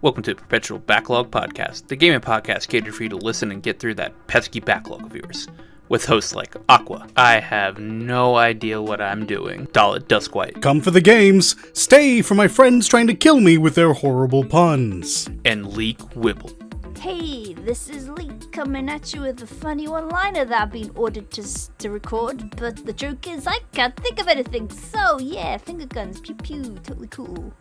Welcome to Perpetual Backlog Podcast, the gaming podcast catered for you to listen and get through that pesky backlog of yours. With hosts like Aqua, I have no idea what I'm doing, Dalit Duskwhite, Come for the games, stay for my friends trying to kill me with their horrible puns, and Leek Whipple. Hey, this is Leek coming at you with a funny one-liner that I've been ordered to record, but the joke is I can't think of anything, so yeah, finger guns, pew pew, totally cool.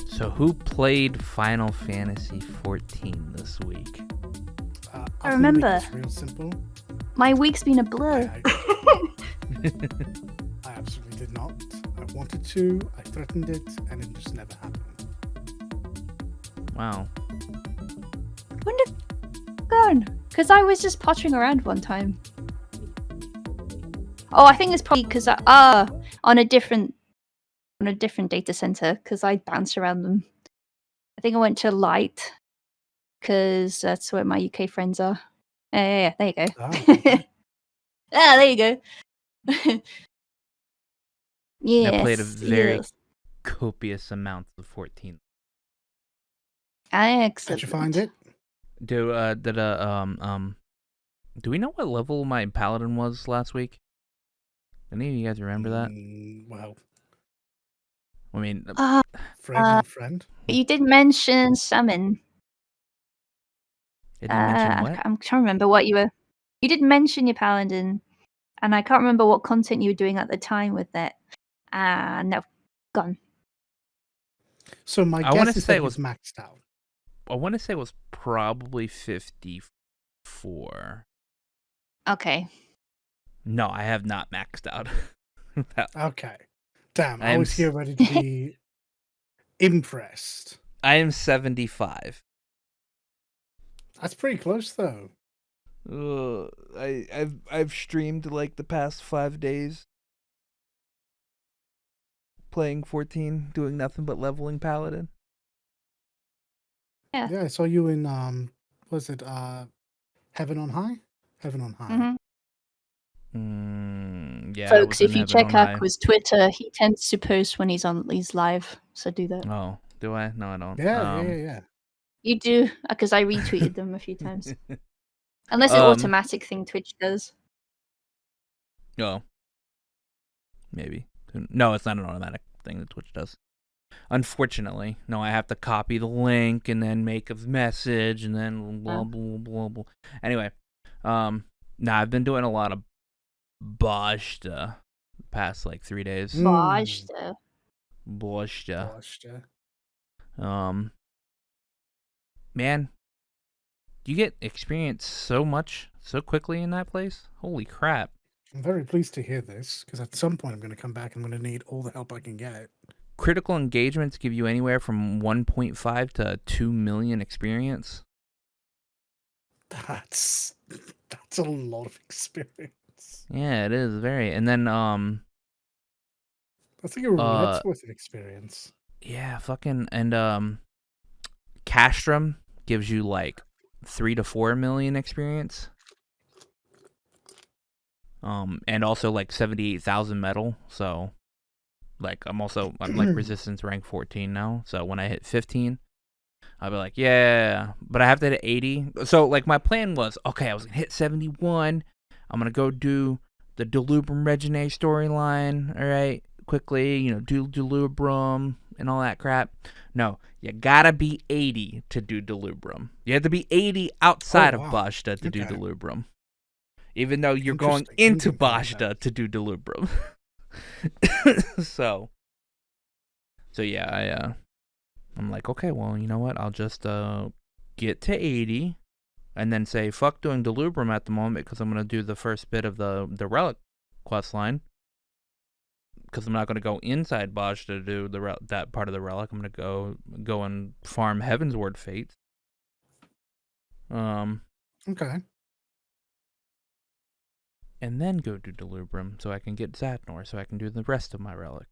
So who played Final Fantasy XIV this week? I remember. It's real simple. My week's been a blur. I absolutely did not. I wanted to, I threatened it, and it just never happened. Wow. When did it gone? Because I was just pottering around one time. Oh, I think it's probably because on a different data center because I bounce around them. I think I went to Light because that's where my UK friends are. Yeah, there you go. Oh, okay. There you go. Yes, I played a very yes. copious amount of 14. Excellent. Did you find it? Do we know what level my paladin was last week? Any of you guys remember that? Well, I mean, friend. You did mention summon. it didn't mention what? I'm trying to remember what you were. You did mention your paladin, and I can't remember what content you were doing at the time with it. No, gone. So my I wanna guess is say that it was- was maxed out. I want to say it was probably 54. Okay. No, I have not maxed out. Okay. Damn, I I am was here ready to be impressed. I am 75. That's pretty close, though. I've streamed like the past 5 days, playing 14, doing nothing but leveling paladin. Yeah, I saw you in, was it, Heaven on High? Heaven on High. Yeah. I Folks, was if in you Heaven check on High. Aqua's Twitter, he tends to post when he's live, so do that. Oh, do I? No, I don't. Yeah. You do, because I retweeted them a few times. Unless an Um, automatic thing Twitch does. Oh. Maybe. No, it's not an automatic thing that Twitch does. Unfortunately. No, I have to copy the link and then make a message and then blah, blah, blah, blah. Anyway, I've been doing a lot of Bajta the past, 3 days. Bajta. Bajta. Man, you get experience so much so quickly in that place. Holy crap. I'm very pleased to hear this, because at some point I'm going to come back and I'm going to need all the help I can get. Critical engagements give you anywhere from 1.5 to 2 million experience. That's a lot of experience. Yeah, it is very. And then That's like a roulette's worth of experience. yeah, fucking and Castrum gives you 3 to 4 million experience. And also 78,000 metal, so I'm resistance rank 14 now, so when I hit 15 I'll be like, yeah, but I have to hit 80. So my plan was, okay, I was gonna hit 71, I'm gonna go do the Delubrum Regine storyline, alright, quickly, do Delubrum and all that crap. No, you gotta be 80 to do Delubrum. You have to be 80 outside of Bajta to do Delubrum. Even though you're going into Bajta to do Delubrum. So yeah, I'm like, okay, well, you know what? I'll just get to 80 and then say fuck doing Delubrum at the moment because I'm going to do the first bit of the Relic quest line. Because I'm not going to go inside Bajta to do that part of the Relic. I'm going to go and farm Heavensward Fates. Okay. And then go to Delubrum so I can get Zatnor so I can do the rest of my Relic.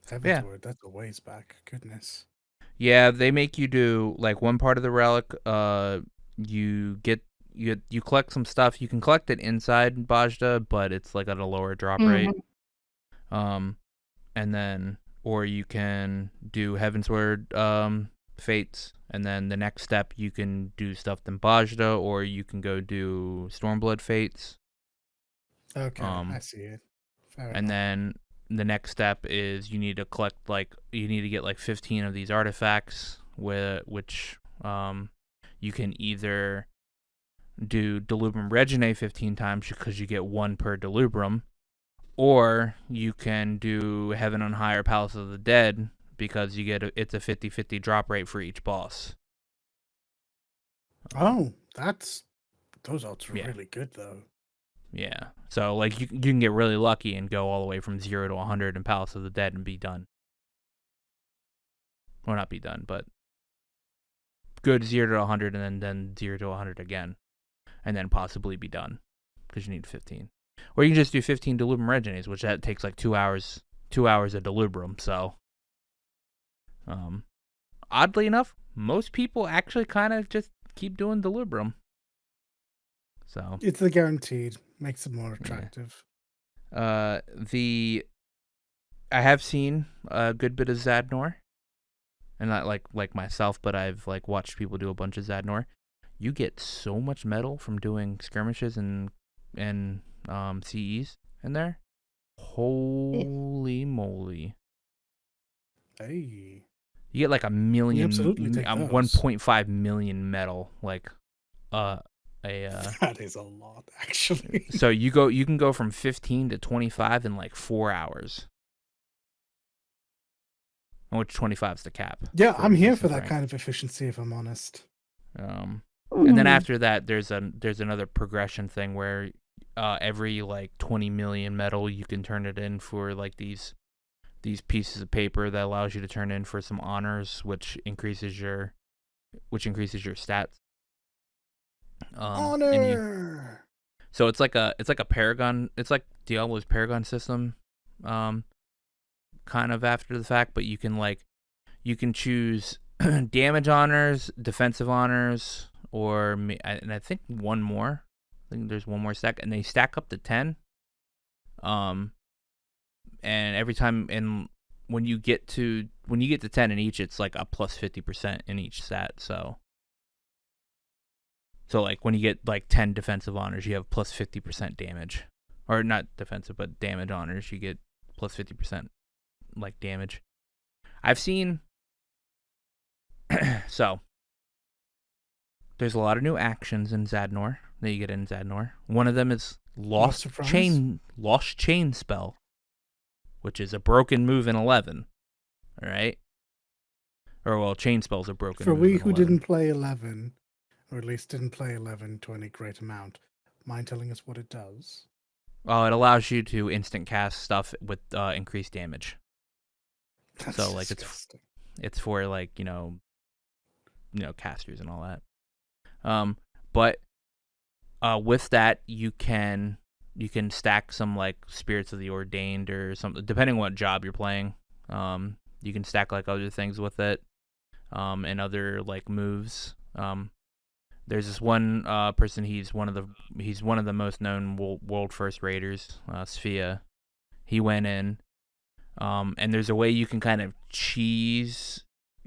Heavensward, that's a ways back. Goodness. Yeah, they make you do one part of the Relic. You collect some stuff. You can collect it inside Bajta, but it's at a lower drop rate. And then, or you can do Heavensward fates, and then the next step you can do stuff in Bajda, or you can go do Stormblood fates. Okay, I see it. Fair And enough. then the next step is you need to collect you need to get 15 of these artifacts, which you can either do Delubrum Regine 15 times because you get 1 per Delubrum, or you can do Heaven on High or Palace of the Dead because you get it's a 50-50 drop rate for each boss. Oh, those odds are really good though. Yeah. So like you can get really lucky and go all the way from 0 to 100 in Palace of the Dead and be done. Well, not be done, but good 0 to 100 and then 0 to 100 again, and then possibly be done because you need 15. Or you can just do 15 Delubrum Regines, which that takes like 2 hours. 2 hours of Delubrum. So, oddly enough, most people actually kind of just keep doing Delubrum. So it's the guaranteed, makes it more attractive. I have seen a good bit of Zadnor, and not like myself, but I've like watched people do a bunch of Zadnor. You get so much metal from doing skirmishes and CEs in there. Holy moly! Hey, you get like a million, absolutely take those. 1.5 million metal, like that is a lot, actually. So you can go from 15 to 25 in like 4 hours. Which 25 is the cap. Yeah, I'm here for that kind of efficiency, if I'm honest. And then after that, there's another progression thing where every like 20 million metal you can turn it in for like these pieces of paper that allows you to turn in for some honors, which increases your stats. Honor. So it's like a Paragon. It's like Diablo's Paragon system, kind of after the fact. But you can choose damage honors, defensive honors, and I think one more. I think there's one more stack, and they stack up to 10. And every time, and when you get to 10 in each, it's like a plus 50% in each stat. So like when you get like 10 defensive honors, you have plus 50% damage, or not defensive, but damage honors. You get plus 50% like damage. I've seen. So there's a lot of new actions in Zadnor that you get in Zadnor. One of them is Lost Chain Spell, which is a broken move in 11. All right. Or well, chain spells are broken. For we who didn't play 11, or at least didn't play 11 to any great amount, mind telling us what it does? Oh, it allows you to instant cast stuff with increased damage. That's so like disgusting. it's for like casters and all that. But with that you can stack some like Spirits of the Ordained or something, depending on what job you're playing. You can stack like other things with it, and other like moves. There's this one person. He's one of the most known world first raiders, Sphia. He went in, and there's a way you can kind of cheese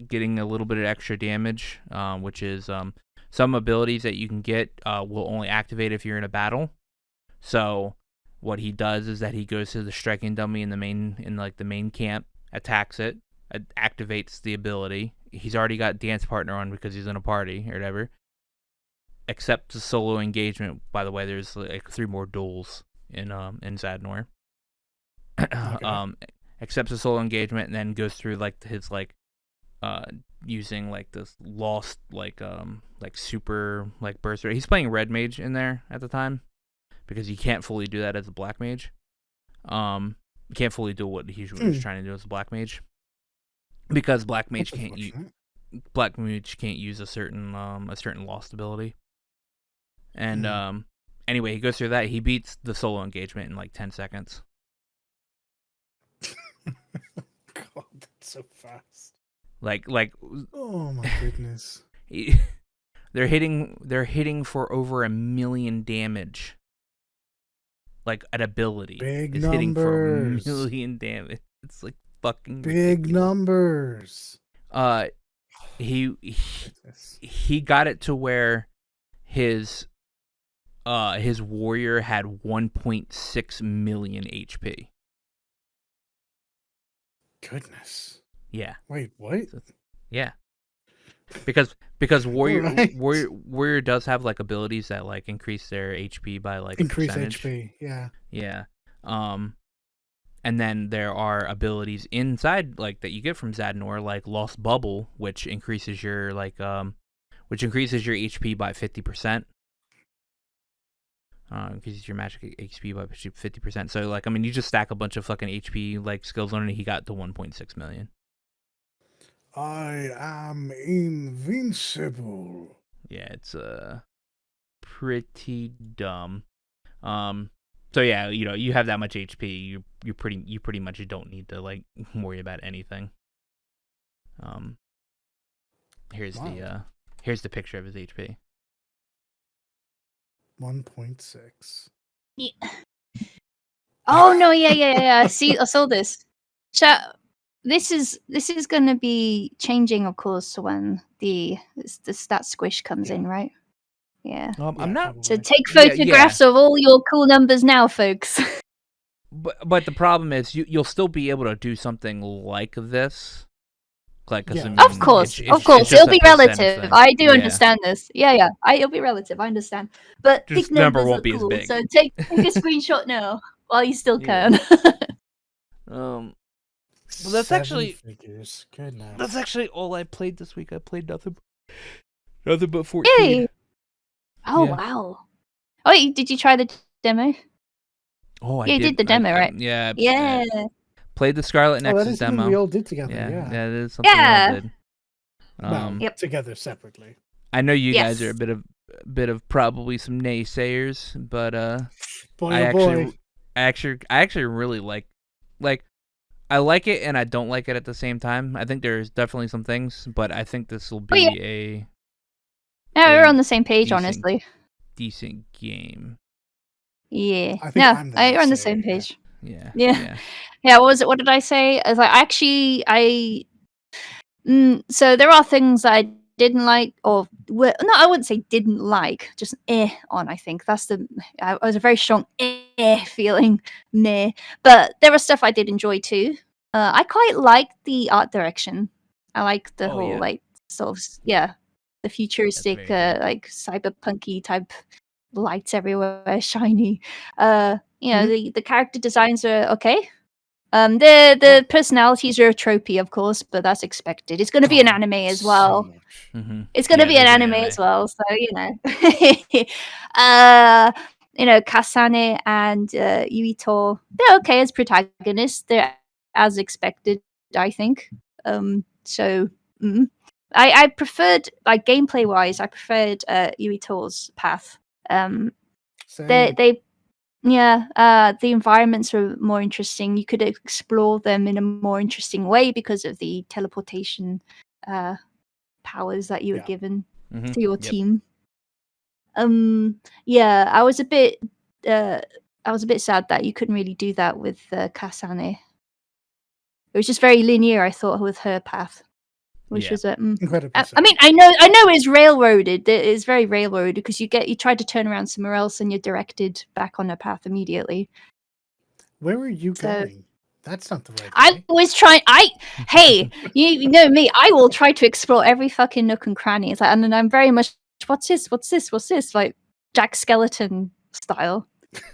getting a little bit of extra damage, which is some abilities that you can get will only activate if you're in a battle. So what he does is that he goes to the striking dummy in the main camp, attacks it, activates the ability. He's already got dance partner on because he's in a party or whatever. Accepts the solo engagement. By the way, there's like 3 more duels in Zadnor. Okay. Accepts the solo engagement and then goes through like his like using like this lost like super like burst. He's playing red mage in there at the time because you can't fully do that as a black mage. You can't fully do what he was trying to do as a black mage because black mage can't use a certain lost ability. And anyway, he goes through that. He beats the solo engagement in like 10 seconds. God, that's so fast. Like oh my goodness. They're hitting for over 1 million damage. Like an ability. Big is numbers. Hitting for 1 million damage. It's like fucking big ridiculous. Numbers. he Goodness. he got it to where his warrior had 1.6 million HP. Goodness. Yeah. Wait, what? Yeah. Because Alright. warrior does have like abilities that like increase their HP by like a Increase percentage. HP, yeah. Yeah. And then there are abilities inside like that you get from Zadnor, like Lost Bubble, which increases your HP by 50%. Increases your magic HP by 50%. So like, I mean, you just stack a bunch of fucking HP like skills on it. He got to 1.6 million. I am invincible. Yeah, it's pretty dumb. So yeah, you have that much HP, you pretty much don't need to like worry about anything. Here's Wow. here's the picture of his HP. 1.6. Yeah. Oh no, yeah. See, I saw this. So this is going to be changing, of course, when the stat squish comes in, right? Yeah. I'm not. So Probably. take Yeah, photographs of all your cool numbers now, folks. But the problem is you'll still be able to do something like this. Like, 'cause, Yeah. I mean, Of course, it's just it'll a be percentage relative. thing. I do Yeah. understand this. Yeah. It'll be relative. I understand. But Just big number numbers won't are be as cool. big. So take a screenshot now while you still Yeah. can. Well, that's 7 actually figures. Goodness. that's actually all I played this week. I played nothing but 14. Yay! Oh Yeah. wow. Oh, did you try the demo? Oh, I Yeah, you did the demo, right? Yeah. Yeah. Played the Scarlet Oh, that Nexus is something demo. we all did together, Yeah, yeah. that is something we all Yeah. did. Well, Yep. together separately. I know you guys Yes. are a bit of probably some naysayers, but Boy, I oh boy. actually really like I like it and I don't like it at the same time. I think there's definitely some things, but I think this will be yeah. No, we're a on the same page, decent- honestly. decent game. Yeah. I think I'm the we're on the naysayer same here. page. Yeah. Yeah. Yeah, what was it? What did I say? I was like, actually, so there are things that I didn't like, or no, I wouldn't say didn't like, just on. I think that's I was a very strong feeling, meh. But there was stuff I did enjoy too. I quite liked the art direction. I like the whole like sort of the futuristic very good. like cyberpunky type lights everywhere, shiny. The character designs are okay. The personalities are tropey, of course, but that's expected. It's going to be an anime as well. So much. Mm-hmm. It's going to be an anime as well, so Kasane and Yuito, they're okay as protagonists. They're as expected, I think. I preferred, like gameplay wise, I preferred Yuito's path. Same. The environments were more interesting. You could explore them in a more interesting way because of the teleportation powers that you were given to your team. I was a bit sad that you couldn't really do that with Kasane. It was just very linear, I thought, with her path, which was incredibly. I mean, I know it's railroaded. It's very railroaded because you try to turn around somewhere else and you're directed back on a path immediately. Where are you going? That's not the right way. I always try. Hey, you know me. I will try to explore every fucking nook and cranny. It's like, and I'm very much, what's this? Like Jack Skeleton style.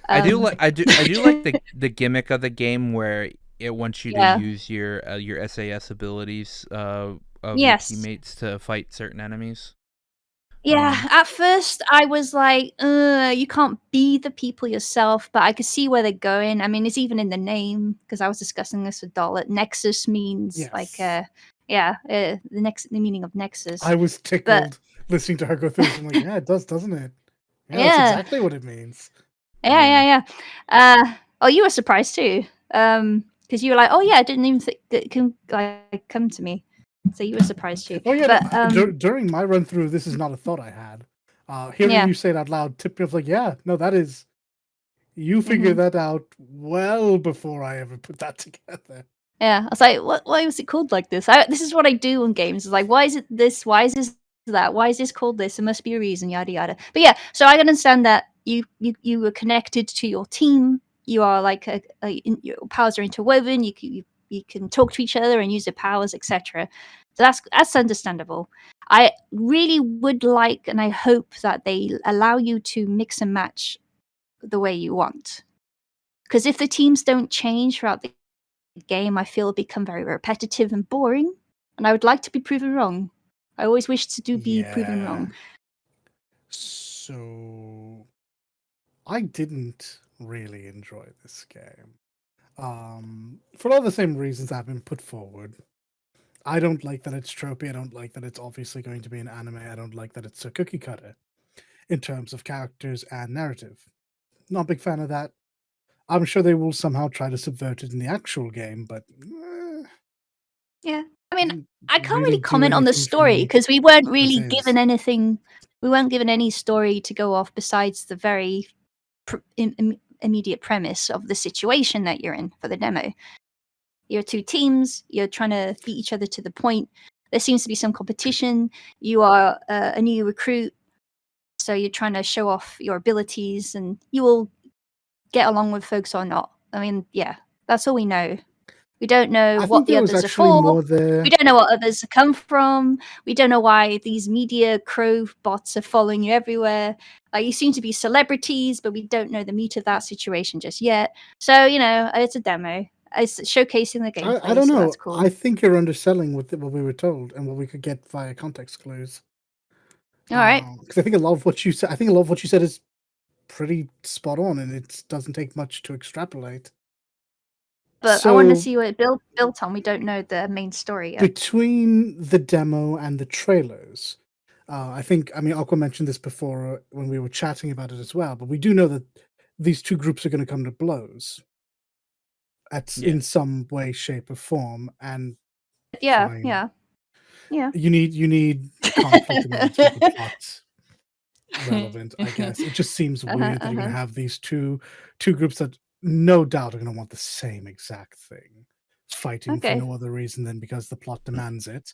I do like the gimmick of the game where it wants you to use your SAS abilities of your teammates to fight certain enemies. Yeah, at first I was like, you can't be the people yourself, but I could see where they're going. I mean, it's even in the name, because I was discussing this with Dollet. Nexus means the meaning of Nexus. I was tickled listening to her go through this. I'm like, yeah, it does, doesn't it? Yeah, that's exactly what it means. Yeah. Oh, you were surprised too, because you were like, oh yeah, I didn't even think that can like come to me. So you were surprised too. Oh yeah, but, during my run through, this is not a thought I had. Hearing you say it out loud tipped me off. Like, yeah, no, that is. You figured that out well before I ever put that together. Yeah, I was like, why was it called like this? This is what I do in games. It's like, why is it this? Why is this that? Why is this called this? There must be a reason, yada yada. But yeah, so I understand that you were connected to your team. You are like your powers are interwoven. You can talk to each other and use your powers, etc. So that's understandable. I really would like, and I hope that they allow you to mix and match the way you want. Because if the teams don't change throughout the game, I feel become very repetitive and boring, and I would like to be proven wrong. I always wish to be proven wrong. So I didn't really enjoy this game. For all the same reasons that have been put forward. I don't like that it's tropey. I don't like that it's obviously going to be an anime. I don't like that it's a cookie cutter in terms of characters and narrative. Not a big fan of that. I'm sure they will somehow try to subvert it in the actual game, but Yeah, I mean, didn't I can't really really do comment on the anything for story me because we weren't as really is. given anything. We weren't given any story to go off besides the very immediate premise of the situation that you're in for the demo. You're two teams. You're trying to beat each other to the point. There seems to be some competition. You are a new recruit, so you're trying to show off your abilities, and you will get along with folks or not. I mean, yeah, that's all we know. We don't know I what think the there was others are actually for. more there. We don't know what others come from. We don't know why these media crow bots are following you everywhere. Like, you seem to be celebrities, but we don't know the meat of that situation just yet. So, it's a demo. It's showcasing the I gameplay, don't so know. that's cool. I think you're underselling what we were told and what we could get via context clues. All right. Because I think a lot of what you said. I think a lot of what you said is pretty spot on, and it doesn't take much to extrapolate. But I want to So see what it built on. We don't know the main story yet. between the demo and the trailers, I mean, Aqua mentioned this before when we were chatting about it as well, but we do know that these two groups are going to come to blows in some way, shape, or form, and Yeah, fine. yeah, yeah. You need conflict in order to keep a plot relevant, I guess. It just seems weird that you're going to have these two groups that no doubt are going to want the same exact thing, fighting for Okay. no other reason than because the plot demands it.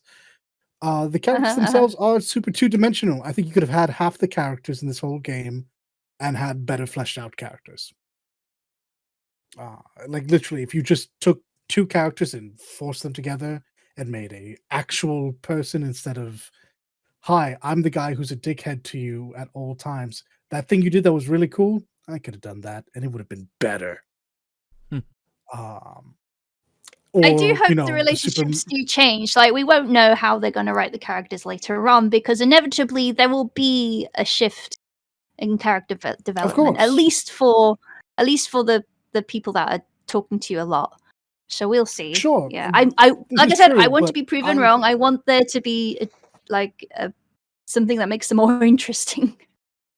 The characters themselves are super two-dimensional. I think you could have had half the characters in this whole game and had better fleshed out characters. Like literally, if you just took two characters and forced them together and made a actual person instead of, "Hi, I'm the guy who's a dickhead to you at all times." That thing you did that was really cool. I could have done that, and it would have been better. Hmm. I do Or hope the the super. relationships do change. Like, we won't know how they're going to write the characters later on because inevitably there will be a shift in character Of development. At course, least for the people that are talking to you a lot. So we'll see. sure. Yeah, I This like I is said, I true, want to but be proven wrong. I want there to be something that makes them more interesting.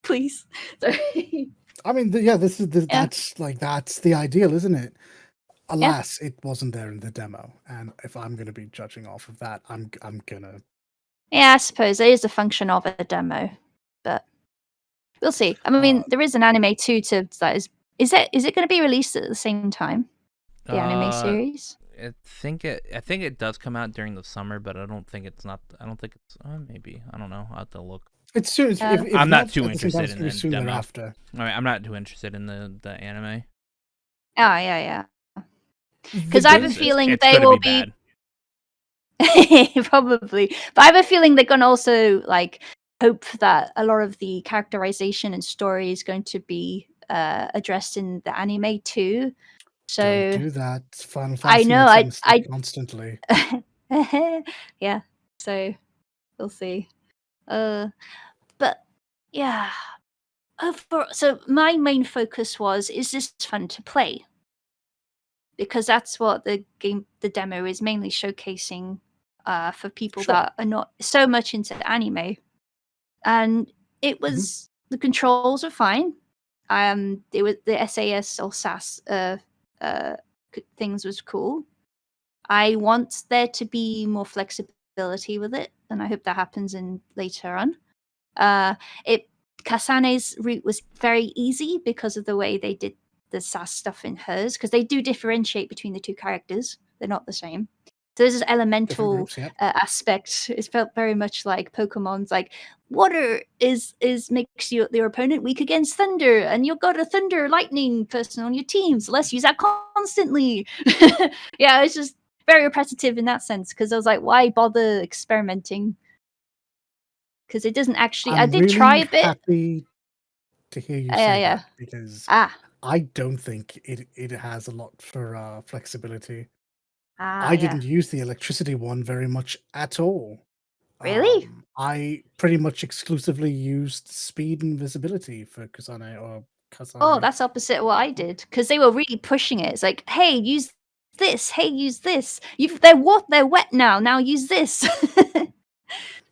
Please. Sorry. I mean, yeah, Yeah. that's the ideal, isn't it? Yeah. Alas, it wasn't there in the demo, and if I'm going to be judging off of that, I'm gonna. Yeah, I suppose it is a function of a demo, but we'll see. I mean, there is an anime too. That is it going to be released at the same time? The anime series. I think it does come out during the summer, but I don't think it's not. I don't think it's. Maybe I don't know. I'll have to look. It's soon. If I'm not not too at the same time, interested it's in gonna be the soon demo. thereafter. I mean, I'm not too interested in the anime. Oh yeah. The Because I have a game, feeling It's they gonna will be be bad. probably, but I have a feeling they're going to also hope that a lot of the characterization and story is going to be addressed in the anime too. don't So do that. Final I Fantasy know makes that mistake constantly. yeah. So we'll see. But yeah. So my main focus was: is this fun to play? Because that's what the demo is mainly showcasing for people Sure. that are not so much into anime. And it was the controls were fine. It was the SAS or SAS things was cool. I want there to be more flexibility with it, and I hope that happens in later on. It Kasane's route was very easy because of the way they did the SAS stuff in hers, because they do differentiate between the two characters. They're not the same. So there's this elemental groups, yeah. aspect. It felt very much like Pokemon's like water is makes your opponent weak against thunder, and you've got a thunder lightning person on your team, so let's use that constantly. Yeah, it's just very repetitive in that sense, because I was like, why bother experimenting? Because it doesn't actually. I I'm did try really a bit. happy to hear you Yeah, say yeah. that, because Ah, I don't think it has a lot for flexibility. ah, I yeah. didn't use the electricity one very much at all. Really? I pretty much exclusively used speed and visibility for Kasane or Oh, Kasane. that's opposite what I did, because they were really pushing it. It's like, hey, use this. Hey, use this. They're wet now. Now use this.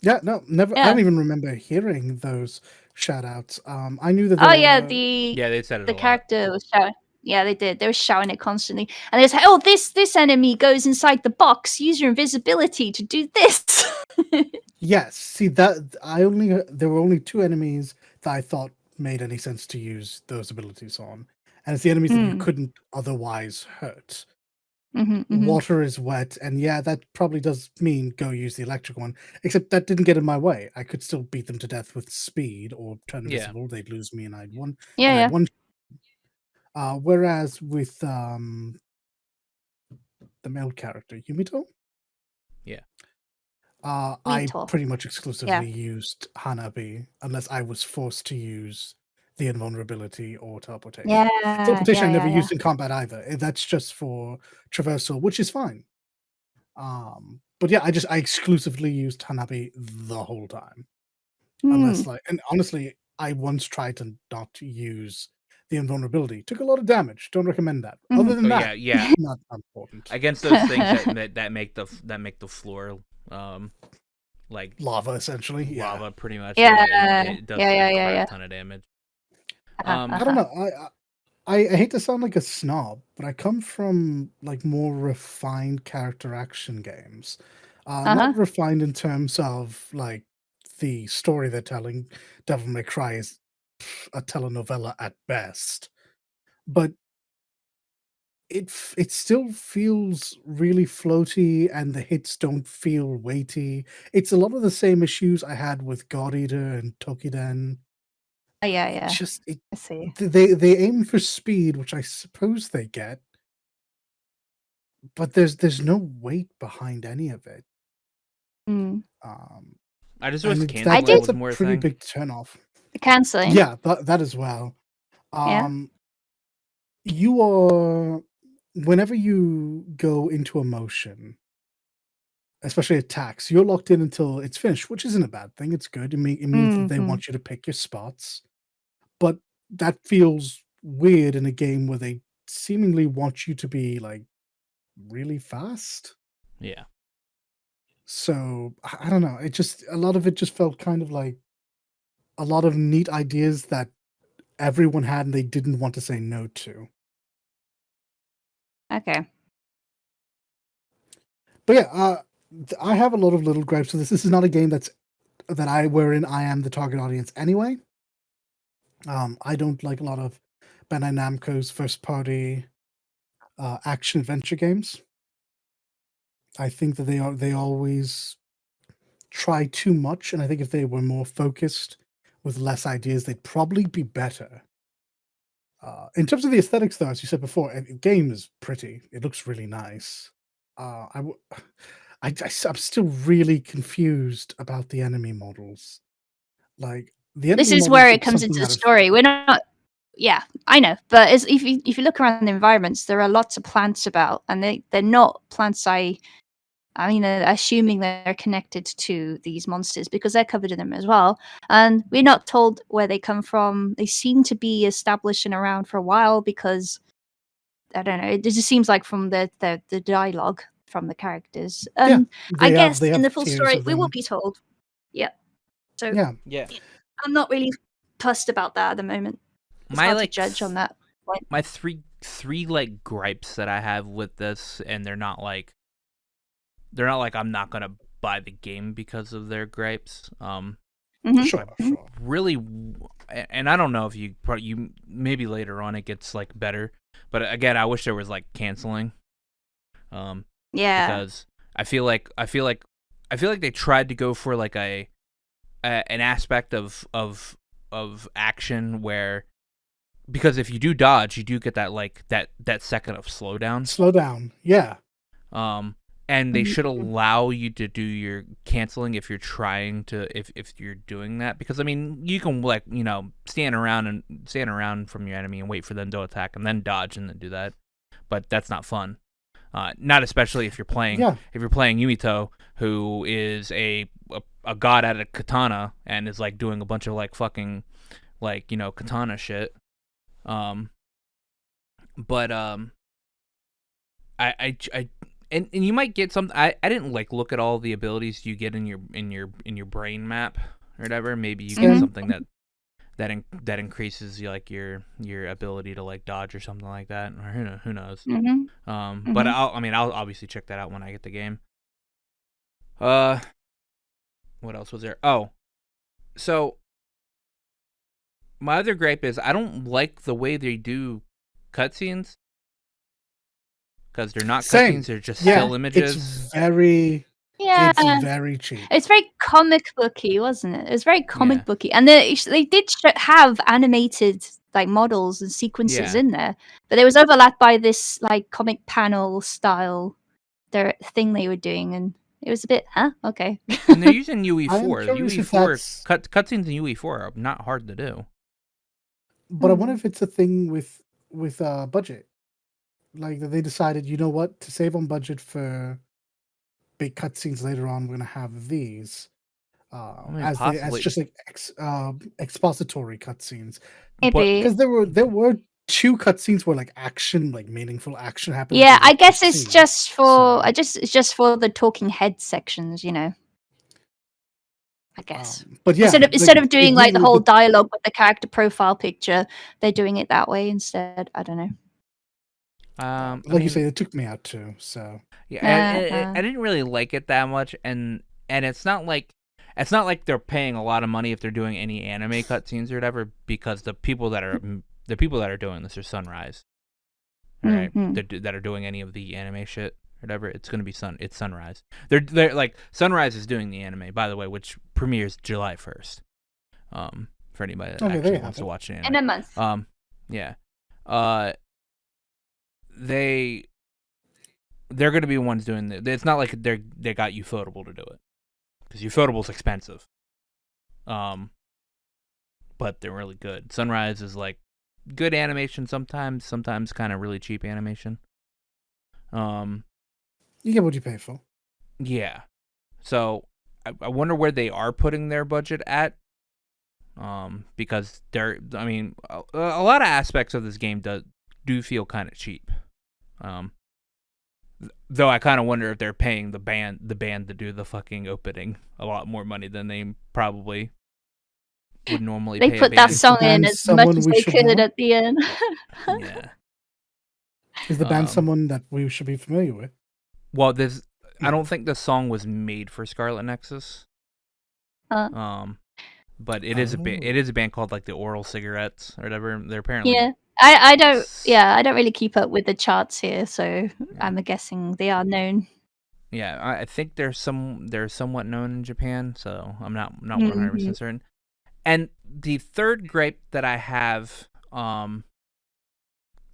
Yeah, no, never. I Yeah. don't even remember hearing those shout outs. I knew that Oh there yeah, were. Yeah, they said it the a lot. character was shouting. Yeah, they did. They were shouting it constantly, and they was like, "Oh, this enemy goes inside the box. Use your invisibility to do this." Yes, see that there were only two enemies that I thought made any sense to use those abilities on, and it's the enemies that you couldn't otherwise hurt. Water is wet, and yeah, that probably does mean go use the electric one. Except that didn't get in my way. I could still beat them to death with speed or turn Yeah. invisible. They'd lose me, and I'd won. Yeah, And yeah. I'd won. Whereas with the male character Yumito, Yeah. I Mito. pretty much Yeah. exclusively used Hanabi unless I was forced to use the invulnerability or teleportation. Yeah, Teleportation I yeah, never yeah, used in combat either. That's just for traversal, which is fine. But yeah, I exclusively used Hanabi the whole time. Unless and honestly, I once tried to not use the invulnerability. Took a lot of damage. Don't recommend that. Other than Oh that, yeah. not important. Against those things that make the floor like Lava, essentially. lava, pretty much. Yeah, it does yeah, a yeah, crap yeah. ton of damage. I don't know. I hate to sound like a snob, but I come from like more refined character action games. Not refined in terms of like the story they're telling. Devil May Cry is a telenovela at best, but it still feels really floaty, and the hits don't feel weighty. It's a lot of the same issues I had with God Eater and Tokiden. Yeah, It yeah. just it I see. they aim for speed, which I suppose they get, but there's no weight behind any of it. Mm. I just And wish it's that canceling that's was a more a pretty thing. big turnoff. The canceling. Yeah, that as well. Yeah. You are whenever you go into a motion, especially attacks, you're locked in until it's finished, which isn't a bad thing. It's good. It means that they want you to pick your spots. But that feels weird in a game where they seemingly want you to be like really fast. Yeah. So I don't know. It just a lot of it just felt kind of like a lot of neat ideas that everyone had and they didn't want to say no to. Okay. But yeah, I have a lot of little gripes with this. This is not a game wherein I am the target audience anyway. I don't like a lot of Bandai Namco's first party action adventure games. I think that they always try too much, and I think if they were more focused with less ideas, they'd probably be better. In terms of the aesthetics, though, as you said before, the game is pretty. It looks really nice. I'm still really confused about the enemy models. Like the This enemy is where models it look comes into something the out of story. We're not. Yeah, I know, but if you look around the environments, there are lots of plants about, and they're not plants. I mean, assuming they're connected to these monsters because they're covered in them as well. And we're not told where they come from. They seem to be established and around for a while because I don't know. It just seems like from the dialogue from the characters. yeah. I They guess in the have full tiers story, of we will them. be told. Yeah. So Yeah, Yeah. I'm not really fussed about that at the moment. It's My hard to like judge on that point. my three like gripes that I have with this, and they're not like I'm not gonna buy the game because of their gripes. sure. Really, and I don't know if you maybe later on it gets like better, but again, I wish there was like canceling. Yeah. because I feel like they tried to go for like an aspect of action where, because if you do dodge, you do get that like that second of slowdown. Slow down. Yeah. And they should Mhm. allow you to do your canceling if you're trying to if you're doing that, because I mean you can like stand around from your enemy and wait for them to attack and then dodge and then do that, but that's not fun. Not especially if you're playing Yeah. Yumito, who is a god at a katana and is like doing a bunch of like fucking like katana shit. But I and you might get some. I didn't like look at all the abilities you get in your brain map or whatever. Maybe you get Mhm. something that increases like your ability to like dodge or something like that, or who knows. Mhm. But Mhm. I'll obviously check that out when I get the game. What else was there? Oh, so my other gripe is I don't like the way they do cutscenes, because they're not Same. cutscenes; they're just Yeah. still images. It's very Yeah. very cheap. It's very comic booky, wasn't it? It was very comic Yeah. booky, and they did have animated like models and sequences Yeah. in there, but it was overlapped by this like comic panel style thing they were doing, and it was a bit, okay. And they're using I am UE4. curious if UE4 that's. cutscenes in UE4 are not hard to do. But I wonder if it's a thing with budget. Like that they decided, you know what, to save on budget for big cutscenes later on, we're gonna have these I mean, as possibly, just like expository cutscenes. but Maybe. Because there were two cutscenes where like action, like meaningful action happened. Yeah, through I the guess it's cutscene. just for So, it's just for the talking head sections, I guess. but yeah, Instead of it doing like the really whole dialogue with the character profile picture, they're doing it that way instead. I don't know. I like you mean, say, it took me out too. So yeah, and I didn't really like it that much, and it's not like they're paying a lot of money if they're doing any anime cutscenes or whatever, because the people that are doing this are Sunrise, all right, Mhm. that are doing any of the anime shit or whatever. It's gonna be it's Sunrise. They're like Sunrise is doing the anime, by the way, which premieres July 1st. For anybody that Okay, there actually you wants have to it. watch an In anime. a month. Yeah. They're going to be the ones doing it. It's not like they got Ufotable to do it, because Ufotable's expensive. But they're really good. Sunrise is like good animation sometimes kind of really cheap animation. you get what you pay for. Yeah. So I wonder where they are putting their budget at. Because I mean, a lot of aspects of this game do feel kind of cheap. Though I kind of wonder if they're paying the band to do the fucking opening a lot more money than they probably would normally They pay a put that band. song in band as much someone as we they should could know? at the end. Yeah. Is the band someone that we should be familiar with? Well, I don't think the song was made for Scarlet Nexus. But it is a band called like the Oral Cigarettes or whatever. They're apparently Yeah. I don't really keep up with the charts here, so I'm guessing they are known. Yeah, I think they're somewhat known in Japan, so I'm not 100% Mhm. certain. And the third gripe that I have, and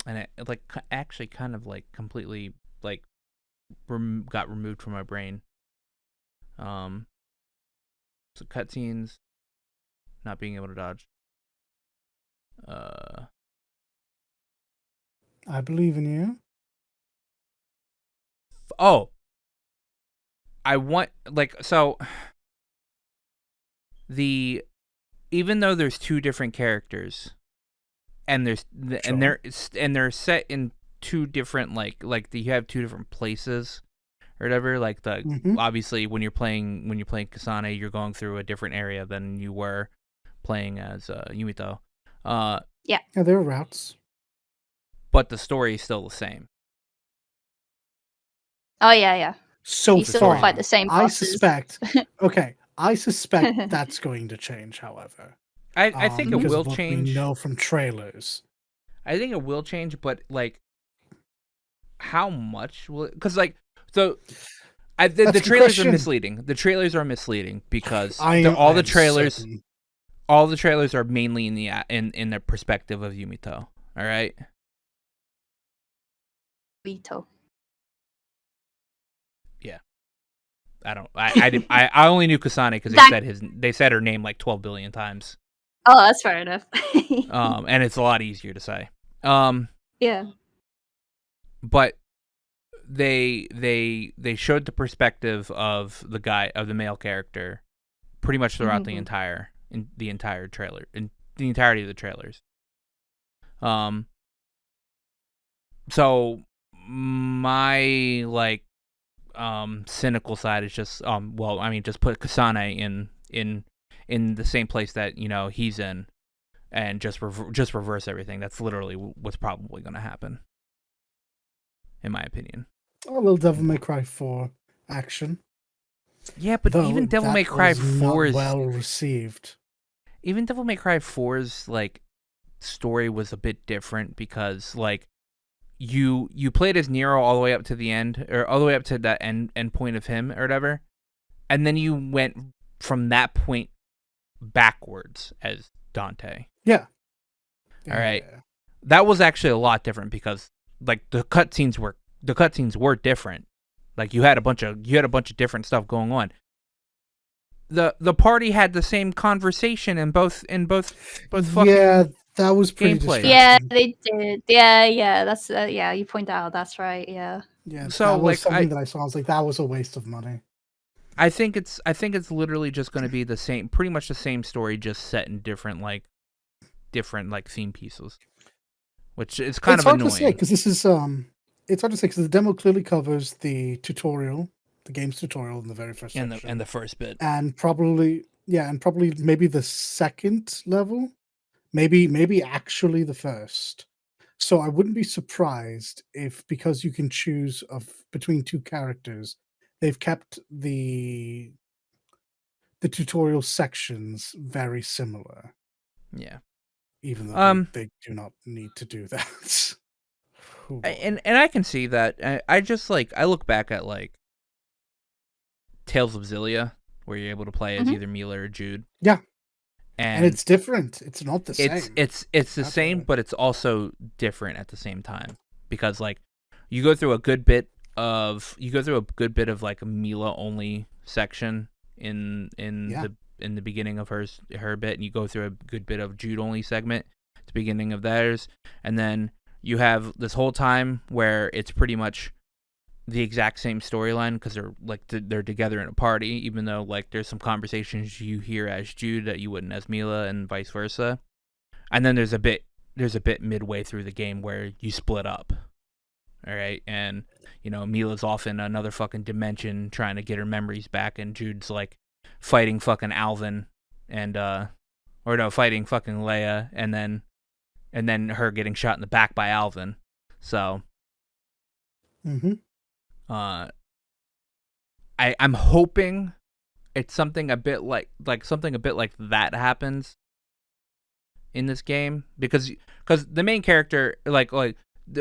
it like actually kind of like completely like got removed from my brain. So cutscenes, not being able to dodge. I believe in you. Oh, I want even though there's two different characters, and they're set in two different like you have two different places or whatever. Like obviously when you're playing Kasane, you're going through a different area than you were playing as Yumito. Yeah, there are routes, but the story is still the same. Oh yeah. So You still far, fight the same I bosses. suspect. Okay, I suspect that's going to change. However, I think it because will of what change. we know from trailers. I think it will change, but like, how much will it? Because like, So the That's a good trailers are question. misleading. The trailers are misleading because I all the am trailers certain. are mainly in the perspective of Yumito. All right. Vito. I only knew Kasane because they said her name like 12 billion times. Oh, that's fair enough. And it's a lot easier to say. Yeah. But they showed the perspective of the male character pretty much throughout the entire trailer, in the entirety of the trailers. So my cynical side is just just put Kasane in the same place that he's in, and just reverse everything. That's literally what's probably going to happen, in my opinion. A little Devil May Cry 4 action. Yeah, but even Devil May Cry 4 is well received. Even Devil May Cry 4's story was a bit different because you played as Nero all the way up to the end, or all the way up to that end point of him or whatever, and then you went from that point backwards as Dante. Yeah. All right. That was actually a lot different because the cutscenes were different. You had a bunch of different stuff going on. The party had the same conversation in both fucking yeah, that was pretty gameplay. Yeah, they did. Yeah, that's yeah. You point out that's right. Yeah. Yeah, so that was something that I saw. I was like, that was a waste of money. I think it's literally just going to be pretty much the same story, just set in different theme pieces, which is kind of annoying. It's hard to say because this is it's hard to say because the demo clearly covers the tutorial, the game's tutorial in the very first section, and the first bit, and probably maybe the second level, maybe actually the first. So I wouldn't be surprised if, because you can choose between two characters, they've kept the tutorial sections very similar. Yeah. Even though they do not need to do that. And I can see that. I just I look back at Tales of Xillia, where you're able to play as either Mila or Jude. Yeah. And it's different. It's not the same. It's the same, but it's also different at the same time, because you go through a good bit of a Mila only section in the beginning of her bit, and you go through a good bit of Jude only segment at the beginning of theirs, and then you have this whole time where it's pretty much the exact same storyline because they're together in a party, even though there's some conversations you hear as Jude that you wouldn't as Mila, and vice versa. And then there's a bit midway through the game where you split up. All right, and Mila's off in another fucking dimension trying to get her memories back, and Jude's fighting fucking Alvin fighting fucking Leia, and then her getting shot in the back by Alvin. So I'm hoping it's something a bit like that happens in this game, because the main character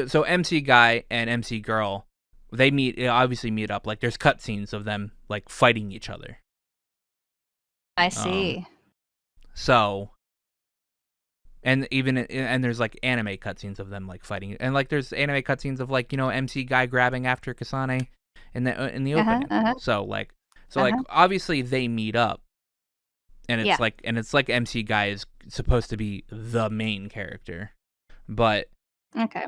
so MC Guy and MC Girl, they obviously meet up. There's cutscenes of them fighting each other. I see. So, and there's anime cutscenes of them fighting, and there's anime cutscenes of MC Guy grabbing after Kasane in the opening. So obviously they meet up, and it's MC Guy is supposed to be the main character, but okay.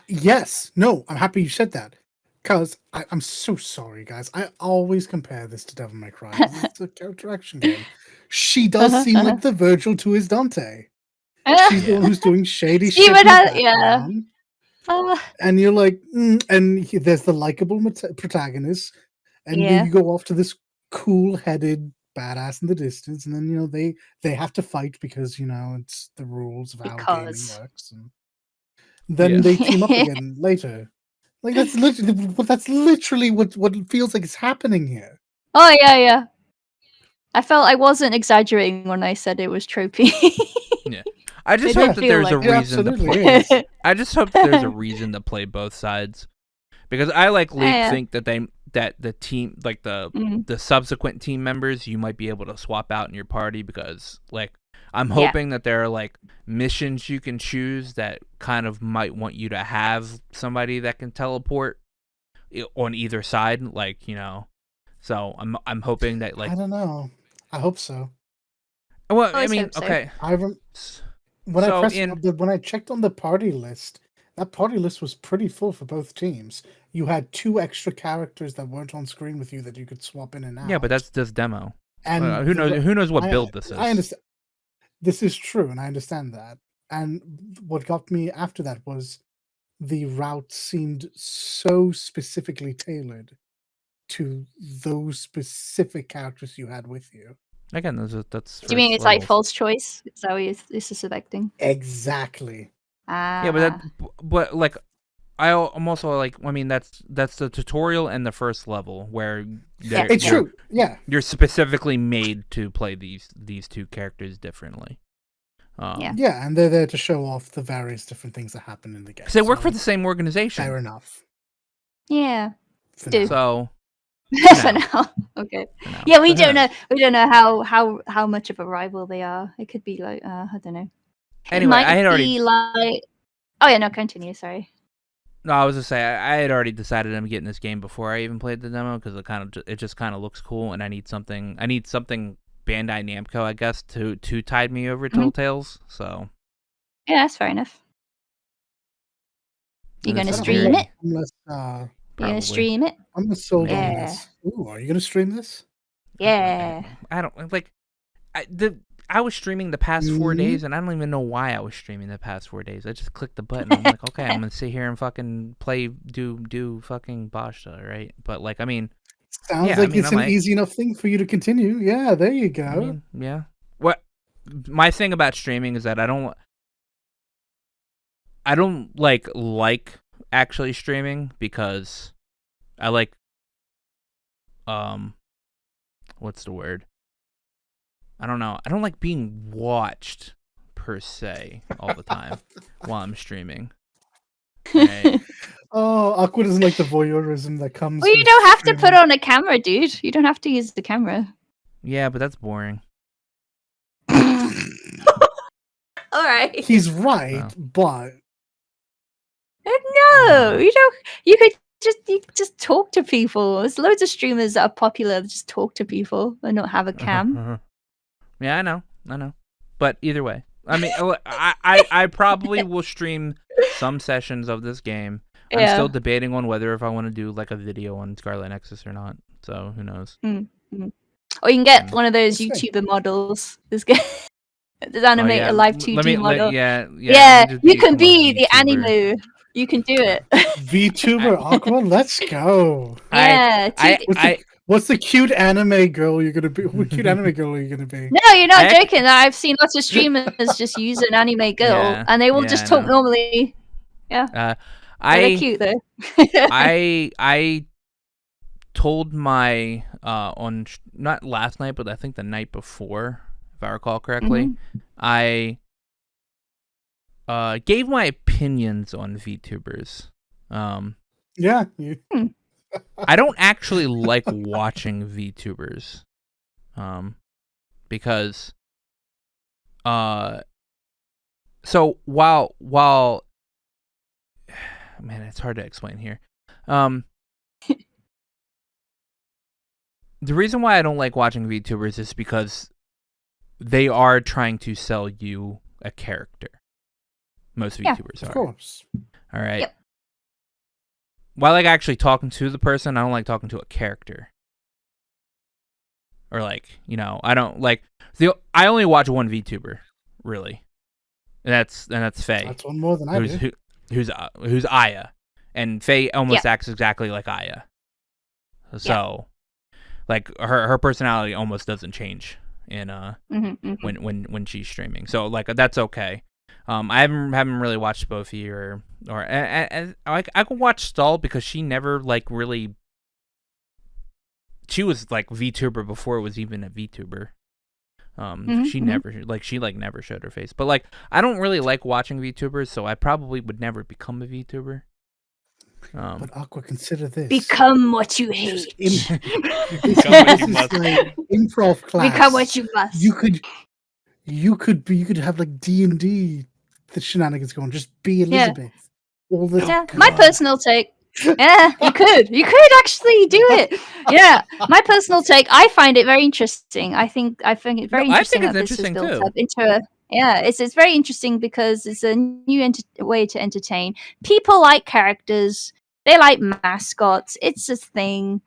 Yes, no, I'm happy you said that, because I'm so sorry, guys. I always compare this to Devil May Cry. It's a character action game. She does seem like the Virgil to his Dante. She's the one who's doing shady shit. And you're like, and there's the likable protagonist, and you go off to this cool-headed badass in the distance, and then they have to fight because it's the rules of how gaming works, and then they team up again later. That's literally what it feels like is happening here. Oh yeah. I felt I wasn't exaggerating when I said it was tropey. Yeah. I just hope that there's a reason to play. I just hope that there's a reason to play both sides, Because I like Yeah. think that the team, like Mm. the subsequent team members, you might be able to swap out in your party, because like I'm Yeah. hoping that there are like missions you can choose that kind of might want you to have somebody that can teleport on either side, like, you know. So I'm hoping that, like, I don't know. I hope so. well, I Always mean, hope so. okay. When in when I checked on the party list, that party list was pretty full for both teams. You had 2 extra characters that weren't on screen with you that you could swap in and out. yeah, but that's just demo. and Who knows what I, build this is. I understand. This is true, and I understand that. And what got me after that was the route seemed so specifically tailored to those specific characters you had with you. Again, that's Do you mean first it's like levels. false choice? Is that what you're selecting? Exactly. Yeah, but like I'm also like, I mean, that's the tutorial and the first level where It's true. Yeah. You're specifically made to play these 2 characters differently. Yeah. Yeah, and they're there to show off the various different things that happen in the game. Because they work for the same organization. Fair enough. Yeah. For Do. now. So For No. now. Okay. for now. Yeah, we But who don't know. knows? We don't know how much of a rival they are. It could be like I don't know. Anyway, it might I had already. be like. Oh yeah, no, continue. Sorry. No, I was gonna say I had already decided I'm getting this game before I even played the demo, because it just kind of looks cool, and I need something Bandai Namco, I guess, to tide me over Mhm. Telltales. So Yeah, that's fair enough. You And gonna this is stream very- it? Unless, You gonna Probably. stream it? I'm gonna sold on Yeah. this. Ooh, are you gonna stream this? Yeah. I don't like. I was streaming the past 4 Mhm. days, and I don't even know why I was streaming the past 4 days. I just clicked the button. I'm like, okay, I'm gonna sit here and fucking do fucking Bashta, right? But like, I mean, Sounds Yeah, I like mean, it's I an might. easy enough thing for you to continue. Yeah, there you go. I mean, yeah. What my thing about streaming is that I don't like actually streaming, because I like what's the word? I don't know. I don't like being watched per se all the time while I'm streaming. Right? Oh, Aqua doesn't like the voyeurism that comes. Well, you with don't have to put streaming. on a camera, dude. You don't have to use the camera. Yeah, but that's boring. All right. He's right, Wow. but No, you don't. You could just talk to people. There's loads of streamers that are popular that just talk to people and not have a cam. Yeah, I know. But either way, I mean, I probably will stream some sessions of this game. I'm Yeah. still debating on whether if I want to do like a video on Scarlet Nexus or not. So who knows? Or you can get one of those Let's see. YouTuber models. There's animate a live 2D model. Yeah, you can be the anime. You can do it. VTuber Aqua, let's go. Yeah. What's the cute anime girl you're gonna be? What cute anime girl are you gonna be? No, you're not joking. I've seen lots of streamers just use an anime girl, Yeah, and they will yeah, just I talk know. normally. They're cute though. I told my not last night, but I think the night before, if I recall correctly, I gave my opinions on VTubers. Yeah. I don't actually like watching VTubers, because so while man, it's hard to explain here. The reason why I don't like watching VTubers is because they are trying to sell you a character. Most VTubers Of are. course. All right. Yep. While I like actually talking to the person, I don't like talking to a character. Or like, you know, I don't like I only watch one VTuber, really. And that's Faye. That's one more than I do. Who's Aya. And Faye almost acts exactly like Aya. So like her personality almost doesn't change in when she's streaming. So like that's okay. I haven't really watched both of you or I can watch Stall because she never like really. She was like VTuber before it was even a VTuber. She never showed her face. But like I don't really like watching VTubers, so I probably would never become a VTuber. But Aqua, consider this. Become what you Just hate. this what you is must. like improv class. Become what you must. You could have like D&D, the shenanigans going. Just be Elizabeth all the Yeah, time. my personal take. Yeah, you could actually do it. Yeah, my personal take. I find it very interesting. I think it very interesting it's that this is interesting built too. up into a. Yeah, it's very interesting because it's a new way to entertain. People like characters. They like mascots. It's a thing.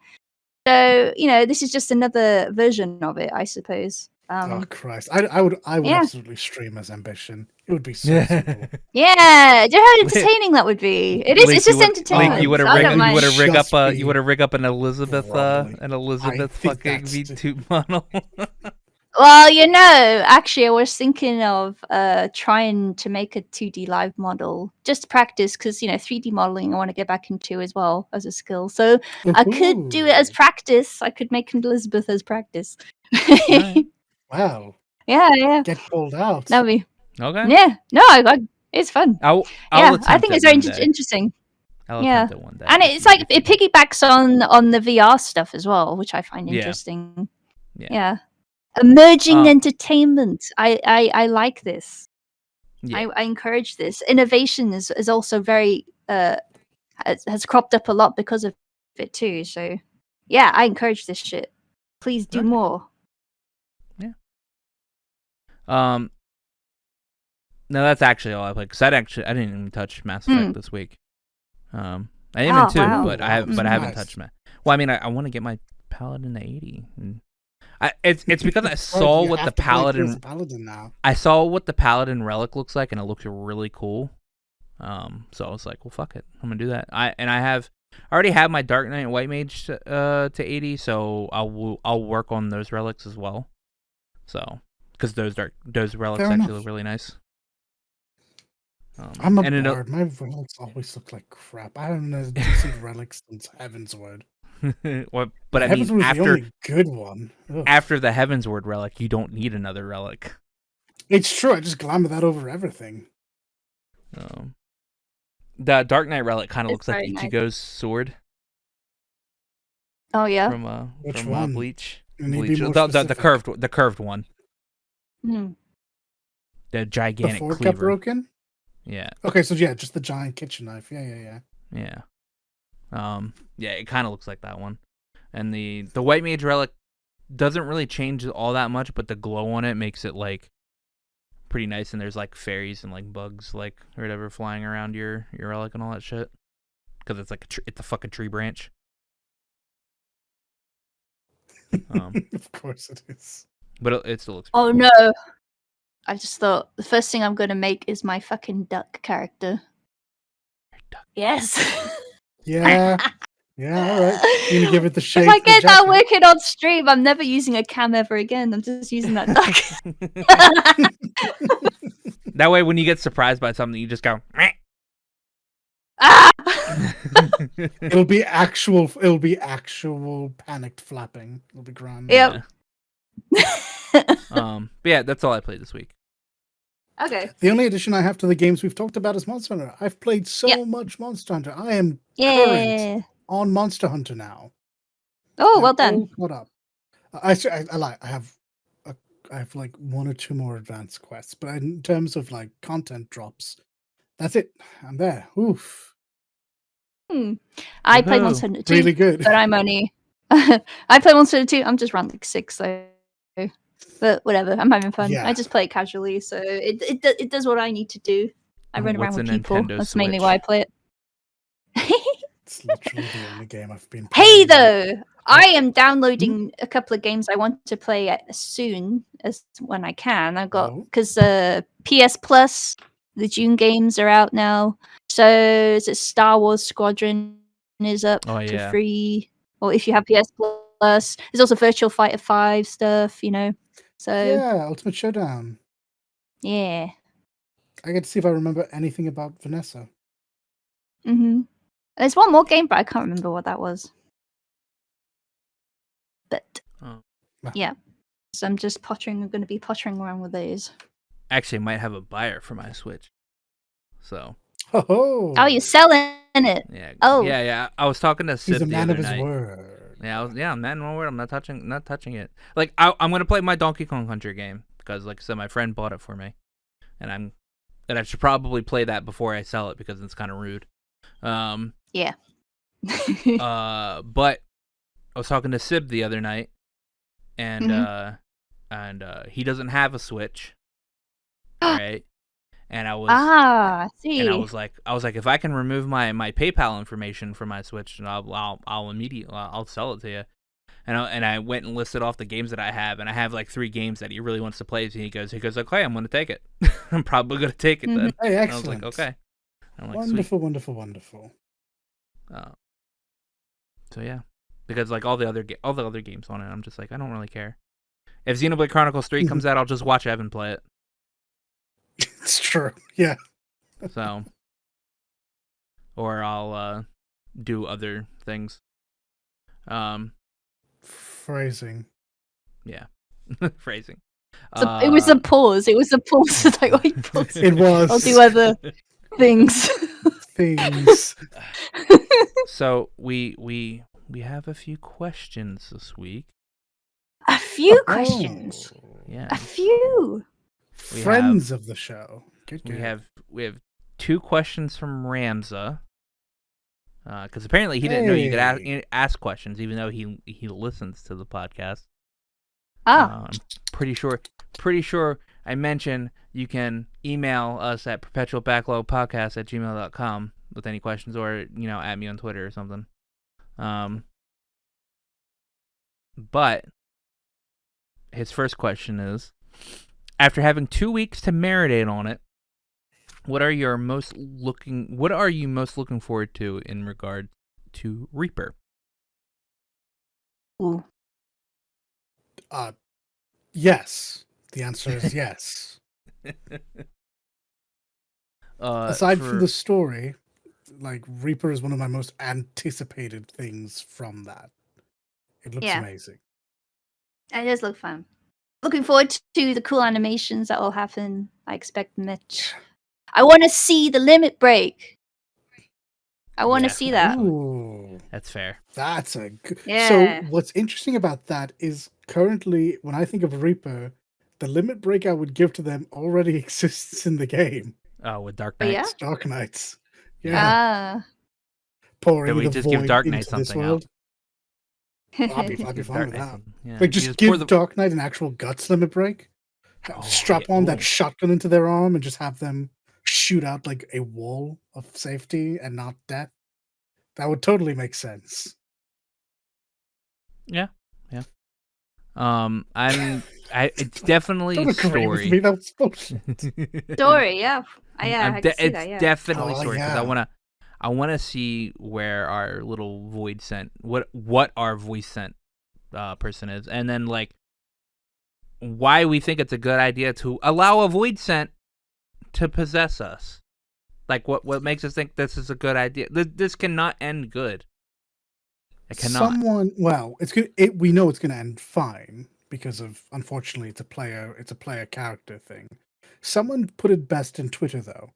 So this is just another version of it, I suppose. Oh Christ! I would Yeah. absolutely stream as Ambition. It would be so simple. Yeah, do you know how entertaining that would be? It is. Link, It's just entertainment. Link, you would so I don't mind. rig up an Elizabeth I think fucking that's V2 model. Well, actually, I was thinking of trying to make a 2D live model just to practice because 3D modeling I want to get back into as well as a skill. So I could do it as practice. I could make Elizabeth as practice. Right. Wow. Yeah. Get called out. That'd be. Okay. Yeah. No, it's fun. I'll I think it's very one day. interesting. I'll attempt it one day. And it's like it piggybacks on the VR stuff as well, which I find interesting. Yeah. Emerging entertainment. I like this. Yeah. I encourage this. Innovation is also very has cropped up a lot because of it too. So yeah, I encourage this shit. Please do more. Yeah. No, that's actually all I played because I didn't even touch Mass Effect this week. I didn't even too, wow. but I haven't touched Mass. Well, I mean, I want to get my Paladin to 80. And it's because I saw what the Paladin now. I saw what the Paladin relic looks like, and it looks really cool. So I was like, well, fuck it, I'm gonna do that. I already have my Dark Knight White Mage to 80, so I'll work on those relics as well. So because those relics actually look really nice. I'm a bard. My relics always look like crap. I don't know decent relics since Heavensward. But I mean, Heavensward's the only good one. After the Heavensward relic, you don't need another relic. It's true. I just glamour that over everything. The Dark Knight relic kind of looks like nice. Ichigo's sword. Oh yeah. From Which one? Bleach. The curved one. Hmm. The gigantic the fork cleaver. got broken. Yeah. Okay, so yeah, just the giant kitchen knife. Yeah. Yeah. Yeah, it kind of looks like that one. And the White Mage relic doesn't really change all that much, but the glow on it makes it like pretty nice. And there's like fairies and like bugs like or whatever flying around your relic and all that shit. Because it's like it's a fucking tree branch. Of course it is. But it still looks. Oh cool. no! I just thought the first thing I'm gonna make is my fucking duck character. Yes. Yeah. Yeah, all right. You're gonna give it the shape. If I get that working on stream, I'm never using a cam ever again. I'm just using that duck. That way, when you get surprised by something, you just go. Ah! It'll be actual panicked flapping. It'll be grand. Yep. But yeah, that's all I played this week. Okay. The only addition I have to the games we've talked about is Monster Hunter. I've played so much Monster Hunter. I am current on Monster Hunter now. Oh, well done. What up? I lie. I have like one or two more advanced quests, but in terms of like content drops, that's it. I'm there. Oof. I played Monster Hunter 2. Really good. But I'm only. I play Monster Hunter 2. I'm just around like 6 though. But whatever, I'm having fun. Yeah. I just play it casually, so it does what I need to do. I run around with people. Nintendo That's Switch? mainly why I play it. It's literally the only game I've been Hey playing. though, I am downloading a couple of games I want to play as soon as when I can. I've got because PS Plus, the June games are out now. So is it Star Wars Squadron is up for free, or if you have PS Plus, there's also Virtual Fighter 5 stuff. So yeah, Ultimate Showdown. Yeah. I get to see if I remember anything about Vanessa. There's one more game, but I can't remember what that was. But yeah, so I'm just pottering. I'm going to be pottering around with those. Actually, I might have a buyer for my Switch. So Oh, you're selling it. Yeah. Oh. Yeah. I was talking to He's Sip a the man other of his night. word. Yeah, I'm a man of my word. I'm not touching it. Like I'm gonna play my Donkey Kong Country game because, like I said, my friend bought it for me, and I should probably play that before I sell it because it's kind of rude. Yeah. But I was talking to Sib the other night, and he doesn't have a Switch, right? And I was I see. and I was like, if I can remove my PayPal information from my Switch, and I'll immediately sell it to you. And I went and listed off the games that I have, and I have like 3 games that he really wants to play. So he goes, okay, I'm gonna take it. I'm probably gonna take it then. Hey, And I was excellent. like, okay. I'm like, wonderful, sweet. wonderful. So yeah, because like all the other games on it, I'm just like, I don't really care. If Xenoblade Chronicles 3 comes out, I'll just watch Evan play it. It's true. Yeah. So, or I'll do other things. Phrasing. Yeah, phrasing. It was a pause. It was a pause. Like, what you pause? It was. I'll do other things. Things. So we have a few questions this week. A few questions. Yeah. A few. Friends of the show. Good. We have 2 questions from Ramza. Because apparently he didn't know you could ask questions, even though he listens to the podcast. Oh. I'm pretty sure I mentioned you can email us at perpetualbacklogpodcast@gmail.com with any questions, or at me on Twitter or something. But his first question is, after having 2 weeks to marinate on it, what are you most looking forward to in regard to Reaper? Ooh. Yes. The answer is yes. Aside from the story, like, Reaper is one of my most anticipated things from that. It looks amazing. It does look fun. Looking forward to the cool animations that will happen. I expect Mitch. I want to see the limit break. I want to see that. Ooh, that's fair. That's a good. Yeah. So what's interesting about that is currently, when I think of Reaper, the limit break I would give to them already exists in the game. Oh, with Dark Oh, yeah? Knights? Dark Knights. Yeah. Ah. Pouring we the just void give Dark Knight into this something world. out. I'd be fine with that. Yeah. Like, just give Dark Knight an actual guts limit break. Strap on that shotgun into their arm and just have them shoot out like a wall of safety and not death. That would totally make sense. Yeah. It's definitely Don't agree story. with me. That's bullshit. Story, yeah. I can see that, yeah. It's definitely story, because yeah. I wanna see where our little void sent, what our voice sent person is, and then like why we think it's a good idea to allow a void sent to possess us. Like what makes us think this is a good idea? This cannot end good. It cannot. It's good. We know it's going to end fine because of, unfortunately, it's a player character thing. Someone put it best in Twitter though.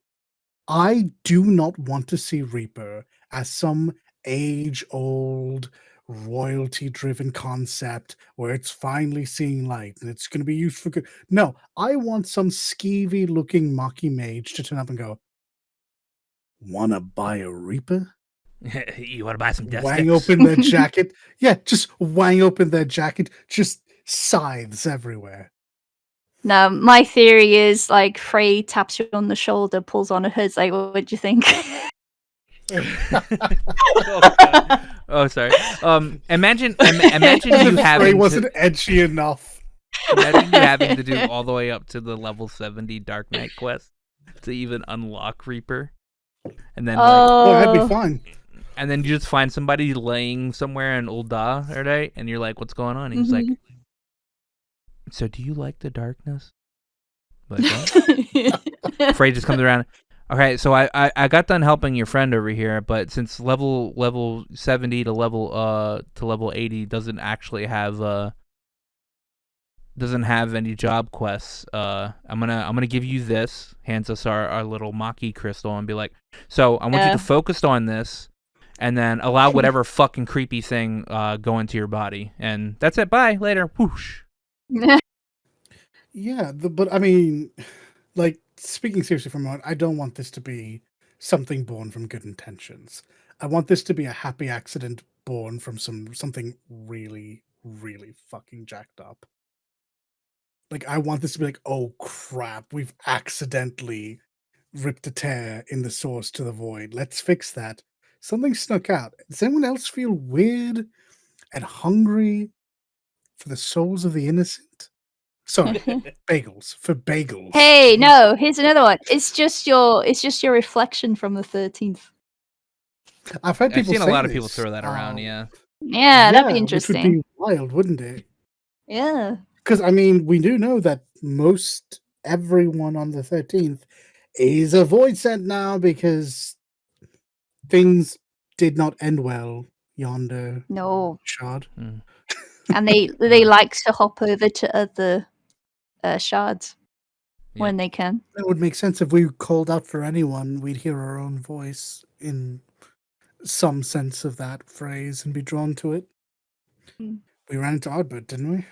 I do not want to see Reaper as some age-old, royalty-driven concept where it's finally seeing light and it's going to be used for good. No, I want some skeevy-looking Maki mage to turn up and go, "Wanna buy a Reaper?" You want to buy some death Wang sticks? open their jacket. Yeah, just wang open their jacket. Just scythes everywhere. No, my theory is like Frey taps you on the shoulder, pulls on a hood, like, what do you think? Oh, sorry. Imagine you having Frey wasn't edgy enough. Imagine you having to do all the way up to the level 70 Dark Knight quest to even unlock Reaper, and then that'd be fine. And then you just find somebody laying somewhere in Ul'dah, right? And you're like, "What's going on?" And he's like, "So, do you like the darkness?" Like, what? Frey just comes around. Okay, so I got done helping your friend over here, but since level 70 to level 80 doesn't actually have doesn't have any job quests. I'm gonna give you this. Hands us our little Maki crystal and be like, so I want you to focus on this, and then allow whatever fucking creepy thing go into your body, and that's it. Bye later. Whoosh. Yeah, but I mean, like, speaking seriously for a moment, I don't want this to be something born from good intentions. I want this to be a happy accident born from something really, really fucking jacked up. Like, I want this to be like, oh crap, we've accidentally ripped a tear in the source to the void. Let's fix that. Something snuck out. Does anyone else feel weird and hungry for the souls of the innocent? Sorry, bagels for bagels. Hey, no, here's another one. It's just your reflection from the 13th. I've heard people I've seen say a lot of this. people throw that around. Yeah. Yeah, that'd be Which interesting. would be wild, wouldn't it? Yeah. Because I mean, we do know that most everyone on the 13th is a void sent now because things did not end well yonder. No. Shard. And they like to hop over to other shards when they can. It would make sense if we called out for anyone, we'd hear our own voice in some sense of that phrase and be drawn to it. We ran into Oddbird, didn't we?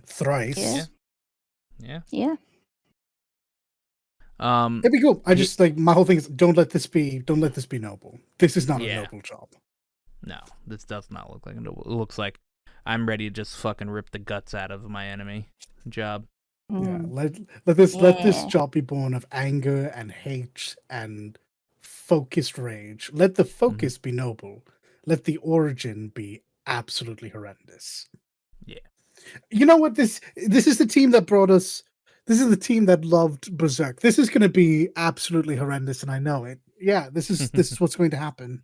Thrice. Yeah. It'd be cool. I just like my whole thing is don't let this be noble. This is not a noble job. No, this does not look like a noble. It looks like I'm ready to just fucking rip the guts out of my enemy job. Yeah, let this job be born of anger and hate and focused rage. Let the focus be noble. Let the origin be absolutely horrendous. Yeah. You know what? This is the team that brought us. This is the team that loved Berserk. This is going to be absolutely horrendous, and I know it. Yeah, this is what's going to happen.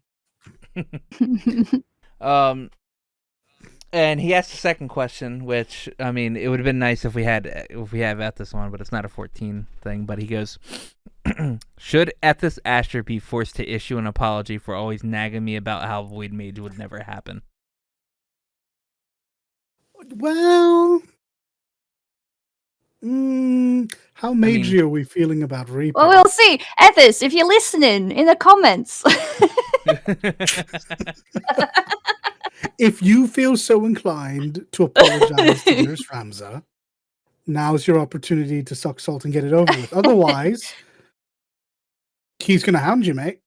And he asked a second question, which I mean, it would have been nice if we have Ethis on, but it's not a 14 thing. But he goes, should Ethis Asher be forced to issue an apology for always nagging me about how Void Mage would never happen? Well, how magey are we feeling about Reaper? Well, we'll see. Ethis, if you're listening, in the comments. If you feel so inclined to apologize to dearest Ramza, now's your opportunity to suck salt and get it over with. Otherwise, he's going to hound you, mate.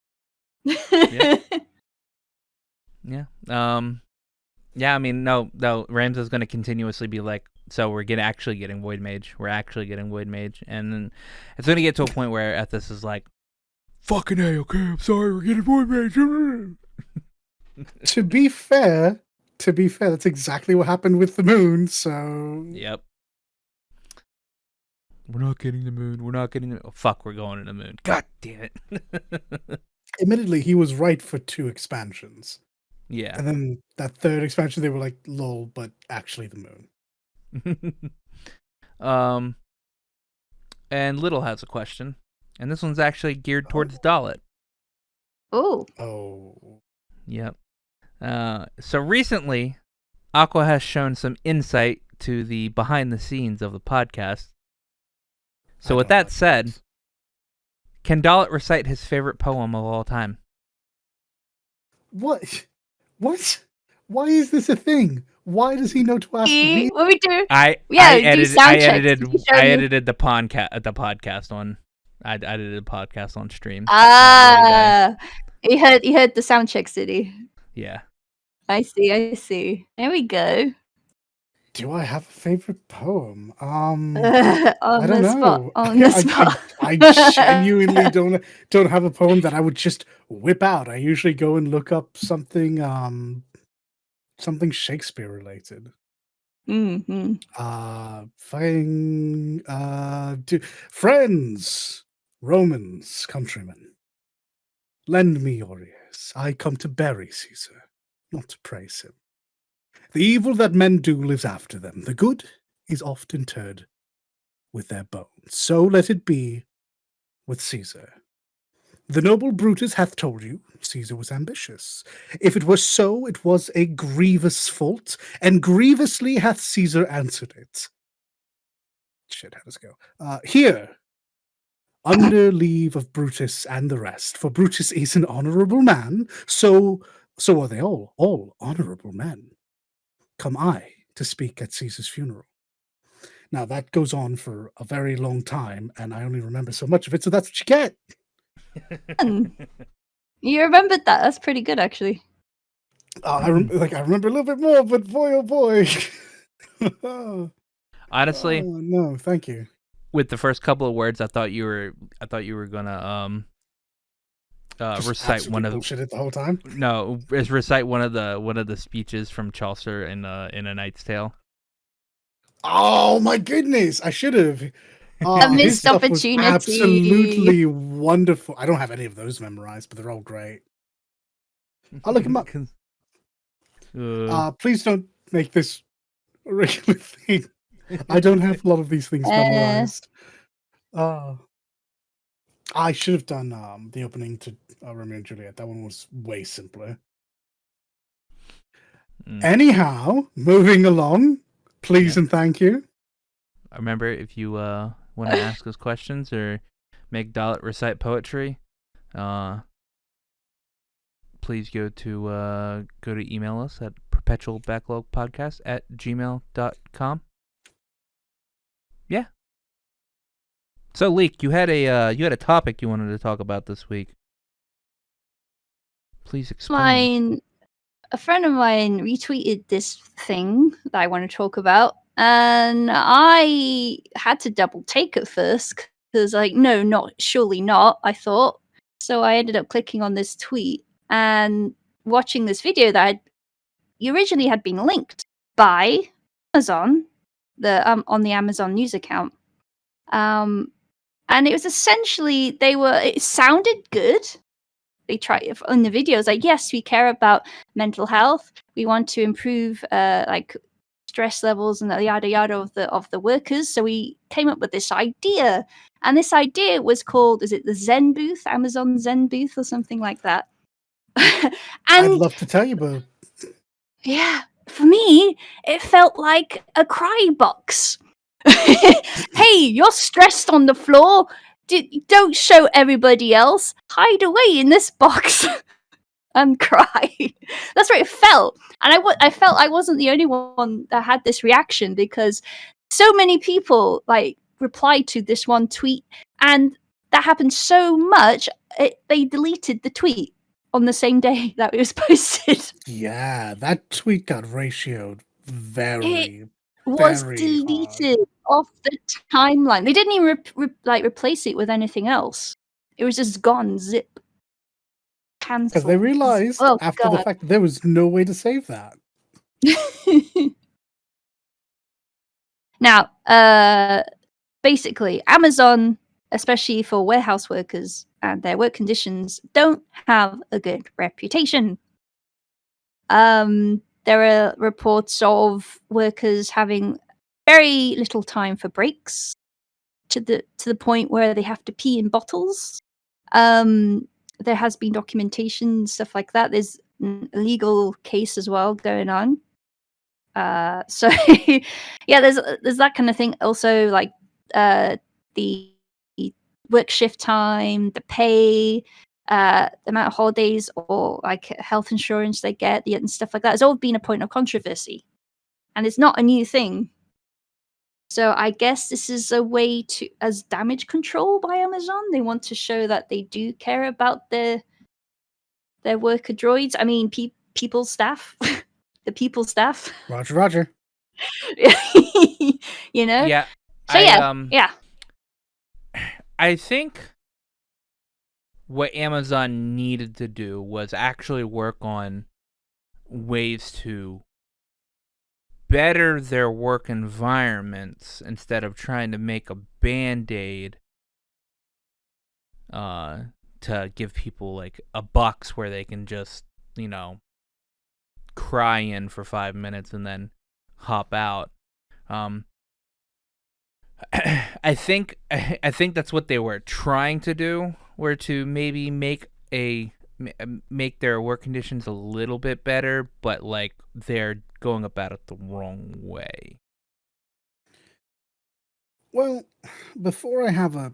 Yeah. Yeah, I mean, no, Ramza's going to continuously be like, so we're actually getting Void Mage. We're actually getting Void Mage. And then it's going to get to a point where Ethis is like, fucking A, okay, I'm sorry, we're getting Void Mage. To be fair, that's exactly what happened with the moon, so... Yep. We're not getting the moon. Oh, fuck, we're going to the moon. God damn it. Admittedly, he was right for 2 expansions. Yeah. And then that 3rd expansion, they were like, lol, but actually the moon. And Little has a question. And this one's actually geared towards Dalit. Oh. Yep. So recently, Aqua has shown some insight to the behind the scenes of the podcast. So with that said, can Dalit recite his favorite poem of all time? What? Why is this a thing? Why does he know to ask me? What we do? I edited the podcast on. I edited the podcast on stream. He heard the sound checks, did he? Yeah. I see. There we go. Do I have a favorite poem? On I don't know. On the spot. I genuinely don't have a poem that I would just whip out. I usually go and look up something Shakespeare related. Friends, Romans, countrymen, lend me your ears. I come to bury Caesar, not to praise him. The evil that men do lives after them. The good is oft interred with their bones. So let it be with Caesar. The noble Brutus hath told you Caesar was ambitious. If it were so, it was a grievous fault, and grievously hath Caesar answered it. Shit, how does it go? Here, under leave of Brutus and the rest, for Brutus is an honourable man, so are they all honourable men. Come I to speak at Caesar's funeral. Now that goes on for a very long time, and I only remember so much of it, so that's what you get. You remembered that? That's pretty good, actually. I remember a little bit more, but boy, oh boy. Honestly, Oh, no, thank you. with the first couple of words, I thought you were gonna Just recite one of bullshit it the whole time. recite one of the speeches from Chaucer in A Knight's Tale. Oh my goodness, I should have. A His missed stuff was opportunity. absolutely wonderful. I don't have any of those memorized, but they're all great. I'll look them up. Please don't make this a regular thing. I don't have a lot of these things memorized. I should have done the opening to Romeo and Juliet. That one was way simpler. Anyhow, moving along, please and thank you. Remember, if you want to ask us questions or make Dalit recite poetry, please go to email us at perpetualbacklogpodcast@gmail.com. Yeah. So, Leek, you had a topic you wanted to talk about this week. Please explain. A friend of mine retweeted this thing that I want to talk about, and I had to double take at first because, no, surely not. I thought so. I ended up clicking on this tweet and watching this video that originally had been linked by Amazon, on the Amazon news account. And it was essentially it sounded good. They try in the videos like, yes, we care about mental health. We want to improve stress levels and the yada yada of the workers. So we came up with this idea, and this idea was called, is it the Zen booth, Amazon Zen booth, or something like that? I'd love to tell you, but yeah, for me, it felt like a cry box. Hey, you're stressed on the floor. Don't show everybody else. Hide away in this box and cry. That's what it felt. And I felt I wasn't the only one that had this reaction, because so many people replied to this one tweet, and that happened so much, they deleted the tweet on the same day that it was posted. Yeah, that tweet got ratioed very was very deleted hard. off the timeline. They didn't even replace it with anything else. It was just gone, zip, cancelled. Because they realized after the fact that there was no way to save that. Now, basically, Amazon, especially for warehouse workers and their work conditions, don't have a good reputation. There are reports of workers having very little time for breaks, to the point where they have to pee in bottles. There has been documentation, stuff like that. There's a legal case as well going on. So yeah, there's that kind of thing. Also, the work shift time, the pay, the amount of holidays or health insurance they get, and stuff like that. It's all been a point of controversy, and it's not a new thing. So I guess this is a way as damage control by Amazon. They want to show that they do care about their worker droids. I mean, people staff, the people staff. Roger. You know. Yeah. So yeah. I think what Amazon needed to do was actually work on ways to better their work environments instead of trying to make a band-aid to give people a box where they can just, cry in for 5 minutes and then hop out. I think that's what they were trying to do were to maybe make their work conditions a little bit better, but like they're going about it the wrong way. Well, before I have a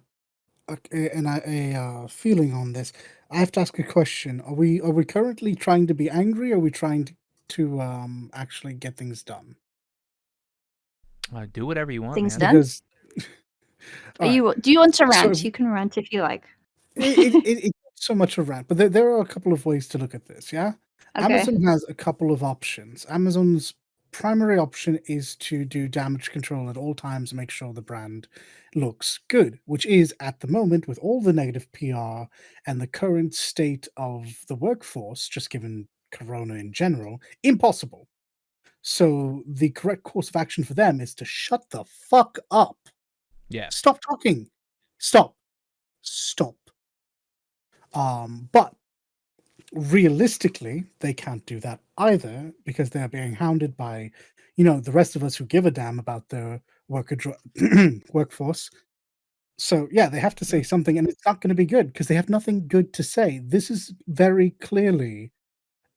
feeling on this, I have to ask a question. Are we currently trying to be angry, or are we trying to actually get things done? Do whatever you want, Things man. done. Because Are all right, do you want to so rant? You can rant if you like. it's not so much a rant, but there are a couple of ways to look at this. Yeah, Okay. Amazon has a couple of options. Amazon's primary option is to do damage control at all times and make sure the brand looks good, which is at the moment, with all the negative PR and the current state of the workforce, just given Corona in general, impossible. So the correct course of action for them is to shut the fuck up. Yeah. Stop talking. Stop. Stop. But realistically, they can't do that either because they're being hounded by, the rest of us who give a damn about their workforce. So yeah, they have to say something, and it's not going to be good because they have nothing good to say. This is very clearly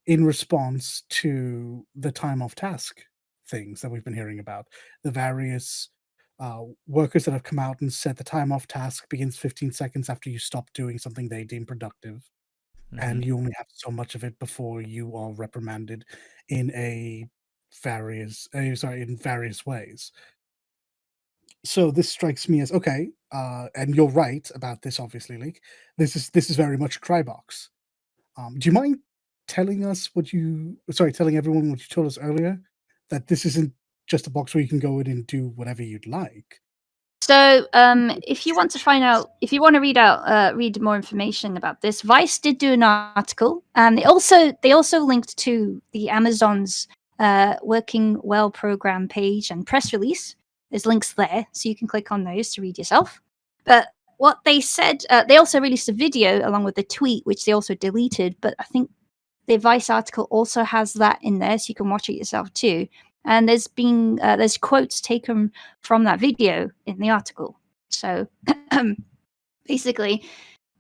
in response to the time off task things that we've been hearing about. The various workers that have come out and said the time off task begins 15 seconds after you stop doing something they deem productive, Mm-hmm. and you only have so much of it before you are reprimanded in in various ways. So this strikes me as okay, and you're right about this. Obviously, Leak. This is very much a cry box. Do you mind telling everyone what you told us earlier, that this isn't just a box where you can go in and do whatever you'd like? So, if you want to if you want to read more information about this, Vice did do an article, and they also linked to the Amazon's Working Well program page and press release. There's links there, so you can click on those to read yourself. But what they said, they also released a video along with the tweet, which they also deleted. But I think the Vice article also has that in there, so you can watch it yourself too. And there's quotes taken from that video in the article. So basically,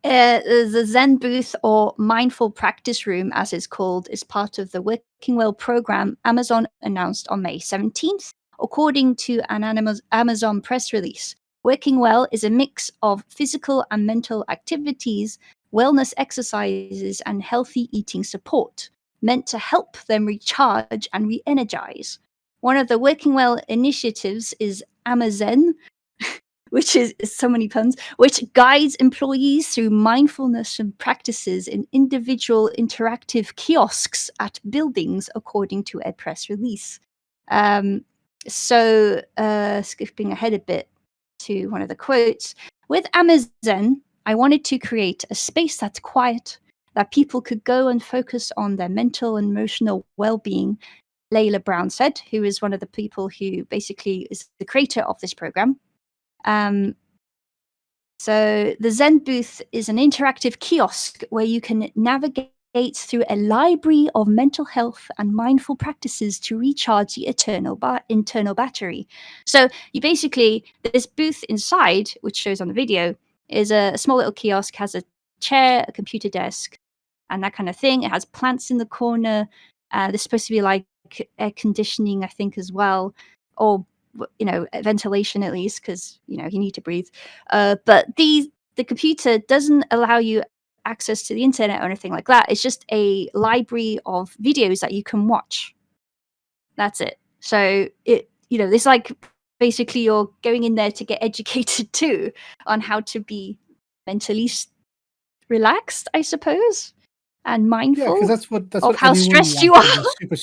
the Zen booth, or mindful practice room, as it's called, is part of the Working Well program Amazon announced on May 17th, according to an Amazon press release. Working Well is a mix of physical and mental activities, wellness exercises, and healthy eating support, meant to help them recharge and re energize. One of the Working Well initiatives is Amazen, which is so many puns, which guides employees through mindfulness and practices in individual interactive kiosks at buildings, according to a press release. Um, skipping ahead a bit to one of the quotes, with Amazon, I wanted to create a space that's quiet, that people could go and focus on their mental and emotional well-being, Layla Brown said, who is one of the people who basically is the creator of this program. Um, so the Zen booth is an interactive kiosk where you can navigate through a library of mental health and mindful practices to recharge the internal battery. So you basically, this booth inside, which shows on the video, is a small little kiosk, has a chair, a computer desk, and that kind of thing. It has plants in the corner. There's supposed to be like air conditioning, I think, as well, or ventilation at least, because you need to breathe. But the computer doesn't allow you access to the internet or anything like that. It's just a library of videos that you can watch. That's it. So it's like basically you're going in there to get educated too on how to be mentally relaxed, I suppose, and Yeah, because mindful that's of what how anyone stressed you wants are. when they're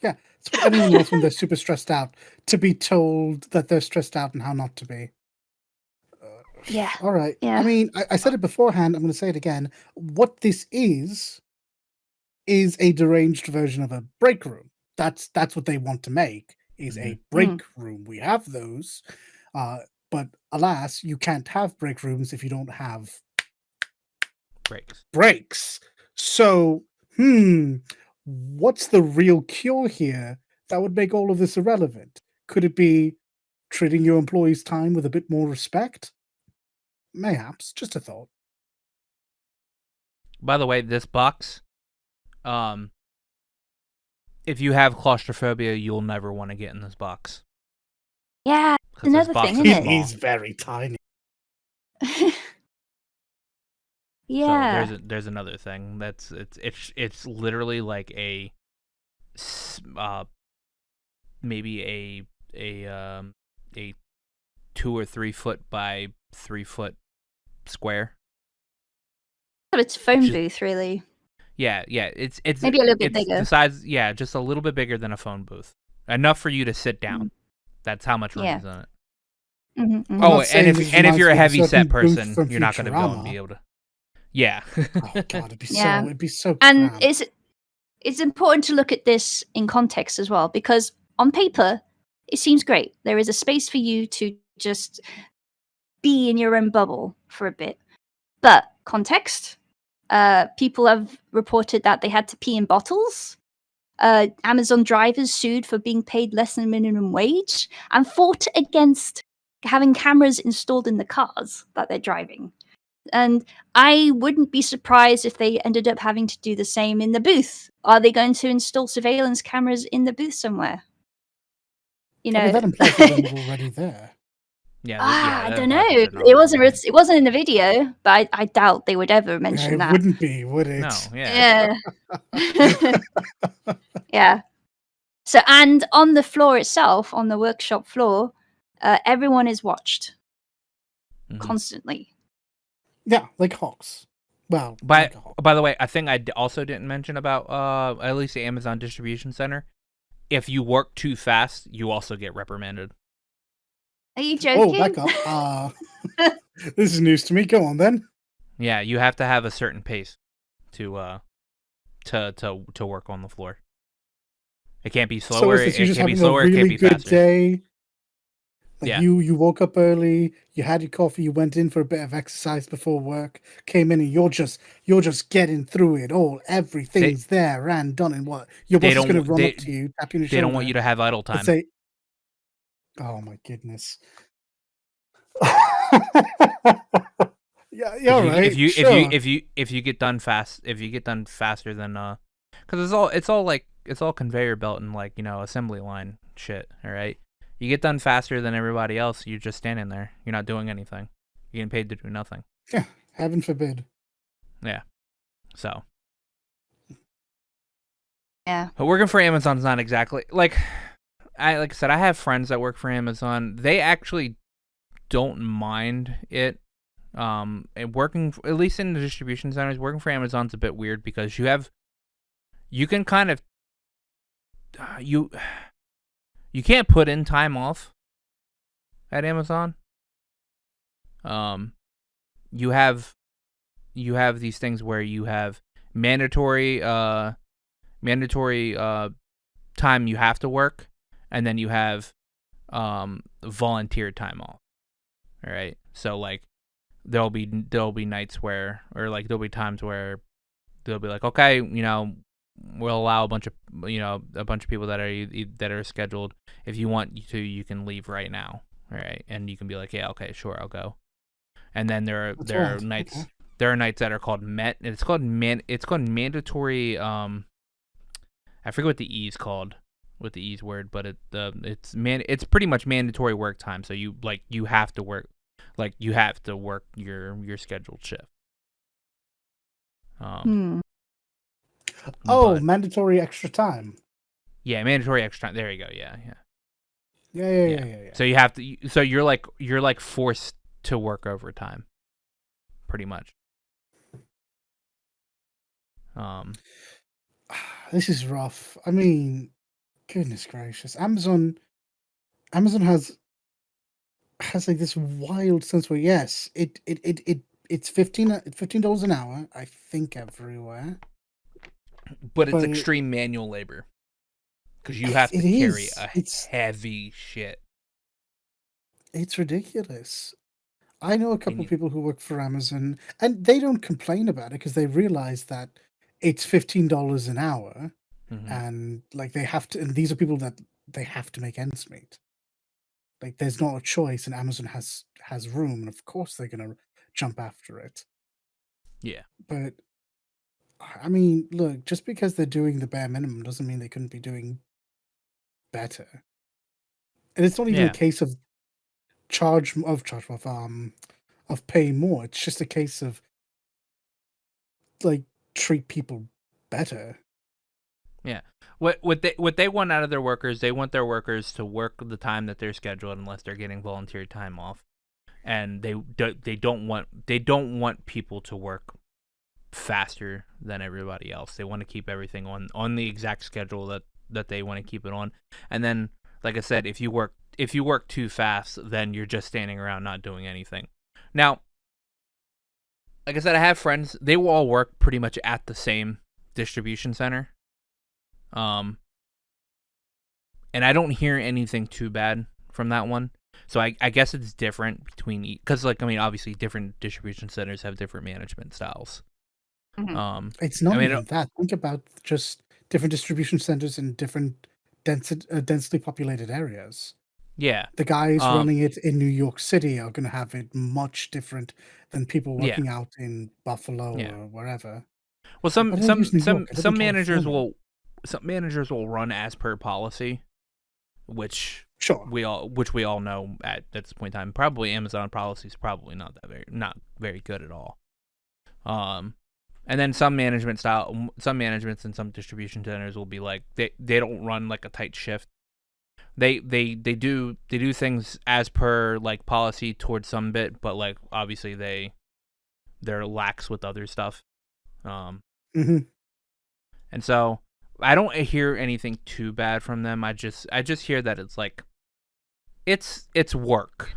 yeah, that's what anyone wants when they're super stressed out, to be told that they're stressed out and how not to be. Yeah. All right. I Yeah. mean, I said it beforehand. I'm going to say it again. What this is a deranged version of a break room. That's what they want to make, is Mm-hmm. a break room. We have those, uh, but alas, you can't have break rooms if you don't have Breaks. breaks. So, what's the real cure here that would make all of this irrelevant? Could it be treating your employees' time with a bit more respect? Mayhaps, just a thought. By the way, this box, if you have claustrophobia, you'll never want to get in this box. Yeah, Because this another box thing, is isn't small. It is very tiny. it? So Yeah. there's another thing that's it's literally like maybe a 2 or 3 foot by 3 foot square. So it's phone Which is- booth, really. Yeah, it's Maybe a little bit it's bigger. the size. Yeah, just a little bit bigger than a phone booth. Enough for you to sit down. Mm. That's how much room Yeah. is in it. Mm-hmm, I'm Oh, not and saying if this and if reminds you're a me of a heavy set certain booth person, from you're not going to go and Futurama. be able to. Yeah. Oh god, it'd be Yeah. it'd be so And cramped. it's important to look at this in context as well, because on paper, it seems great. There is a space for you to just be in your own bubble for a bit. But context, people have reported that they had to pee in bottles. Amazon drivers sued for being paid less than minimum wage and fought against having cameras installed in the cars that they're driving. And I wouldn't be surprised if they ended up having to do the same in the booth. Are they going to install surveillance cameras in the booth somewhere? You I mean, know, that implies that they're not already there. Yeah, I that don't know. implies that they're not It already there. wasn't in the video, but I doubt they would ever Yeah, mention it that. wouldn't be, would it? No, yeah. Yeah. Yeah. So, and on the floor itself, on the workshop floor, everyone is watched Mhm. constantly. Yeah, like hawks. Well, By like a hawk. by the way, I think I also didn't mention about at least the Amazon distribution center. If you work too fast, you also get reprimanded. Are you joking? Oh, back up. This is news to me. Go on then. Yeah, you have to have a certain pace to work on the floor. It can't be So slower. is this you It just can't be having a slower. It can't really be good faster. day? Like Yeah. you woke up early, you had your coffee, you went in for a bit of exercise before work, came in and you're just getting through it all. Everything's there and done. And what your They boss is going to don't. run up to you, tap you on the They shoulder, don't want you to have idle and time. say, "Oh my goodness." Yeah, you're right. If you get done fast, if you get done faster than because it's all conveyor belt and like assembly line shit. All right, you get done faster than everybody else. You're just standing there. You're not doing anything. You're getting paid to do nothing. Yeah, heaven forbid. Yeah. So. Yeah. But working for Amazon's not exactly like I said. I have friends that work for Amazon. They actually don't mind it. And working at least in the distribution centers, working for Amazon's a bit weird because you can kind of you can't put in time off at Amazon. You have these things where you have mandatory time you have to work, and then you have volunteer time off. All right, so like there'll be nights where, or like there'll be times where they'll be like, okay, we'll allow a bunch of people that are scheduled. If you want to, you can leave right now, all right? And you can be like, yeah, okay, sure, I'll go. And then there are nights. Okay. There are nights that are called It's called mandatory. I forget what the E is called, what the E's word, but it's pretty much mandatory work time. So you have to work, your scheduled shift. Oh, mandatory extra time. Yeah, mandatory extra time. There you go. Yeah. Yeah. So you have to. So you're like forced to work overtime, pretty much. This is rough. I mean, goodness gracious, Amazon has like this wild sense where yes, it's $15 an hour, I think, everywhere. But it's extreme manual labor because you have to carry it's heavy shit. It's ridiculous. I know a couple of people who work for Amazon, and they don't complain about it because they realize that it's $15 an hour, and like they have to. And these are people that they have to make ends meet. Like there's not a choice, and Amazon has room, and of course they're gonna jump after it. Yeah, but I mean, look, just because they're doing the bare minimum doesn't mean they couldn't be doing better. And it's not even a Yeah. case of of paying more. It's just a case of like treat people better. Yeah. What they want out of their workers, they want their workers to work the time that they're scheduled unless they're getting voluntary time off. And they don't want people to work faster than everybody else. They want to keep everything on the exact schedule that they want to keep it on. And then, like I said, if you work too fast, then you're just standing around not doing anything. Now, like I said, I have friends. They will all work pretty much at the same distribution center. And I don't hear anything too bad from that one. So I guess it's different between because obviously different distribution centers have different management styles. Mhm. It's not I mean, even that. Think about just different distribution centers in different densely populated areas. yeah, The guys um, running it in New York City are going to have it much different than people yeah, working out in Buffalo yeah. or wherever. Well, Like, why don't they use New York? I live in California. some managers will run as per policy, which Sure. we all know at this point in time. Probably Amazon policy is probably not very good at all. And then some managements and some distribution centers will be like they don't run like a tight shift. They do things as per like policy towards some bit, but like obviously they're lax with other stuff. hmm And so I don't hear anything too bad from them. I just hear that it's like it's work.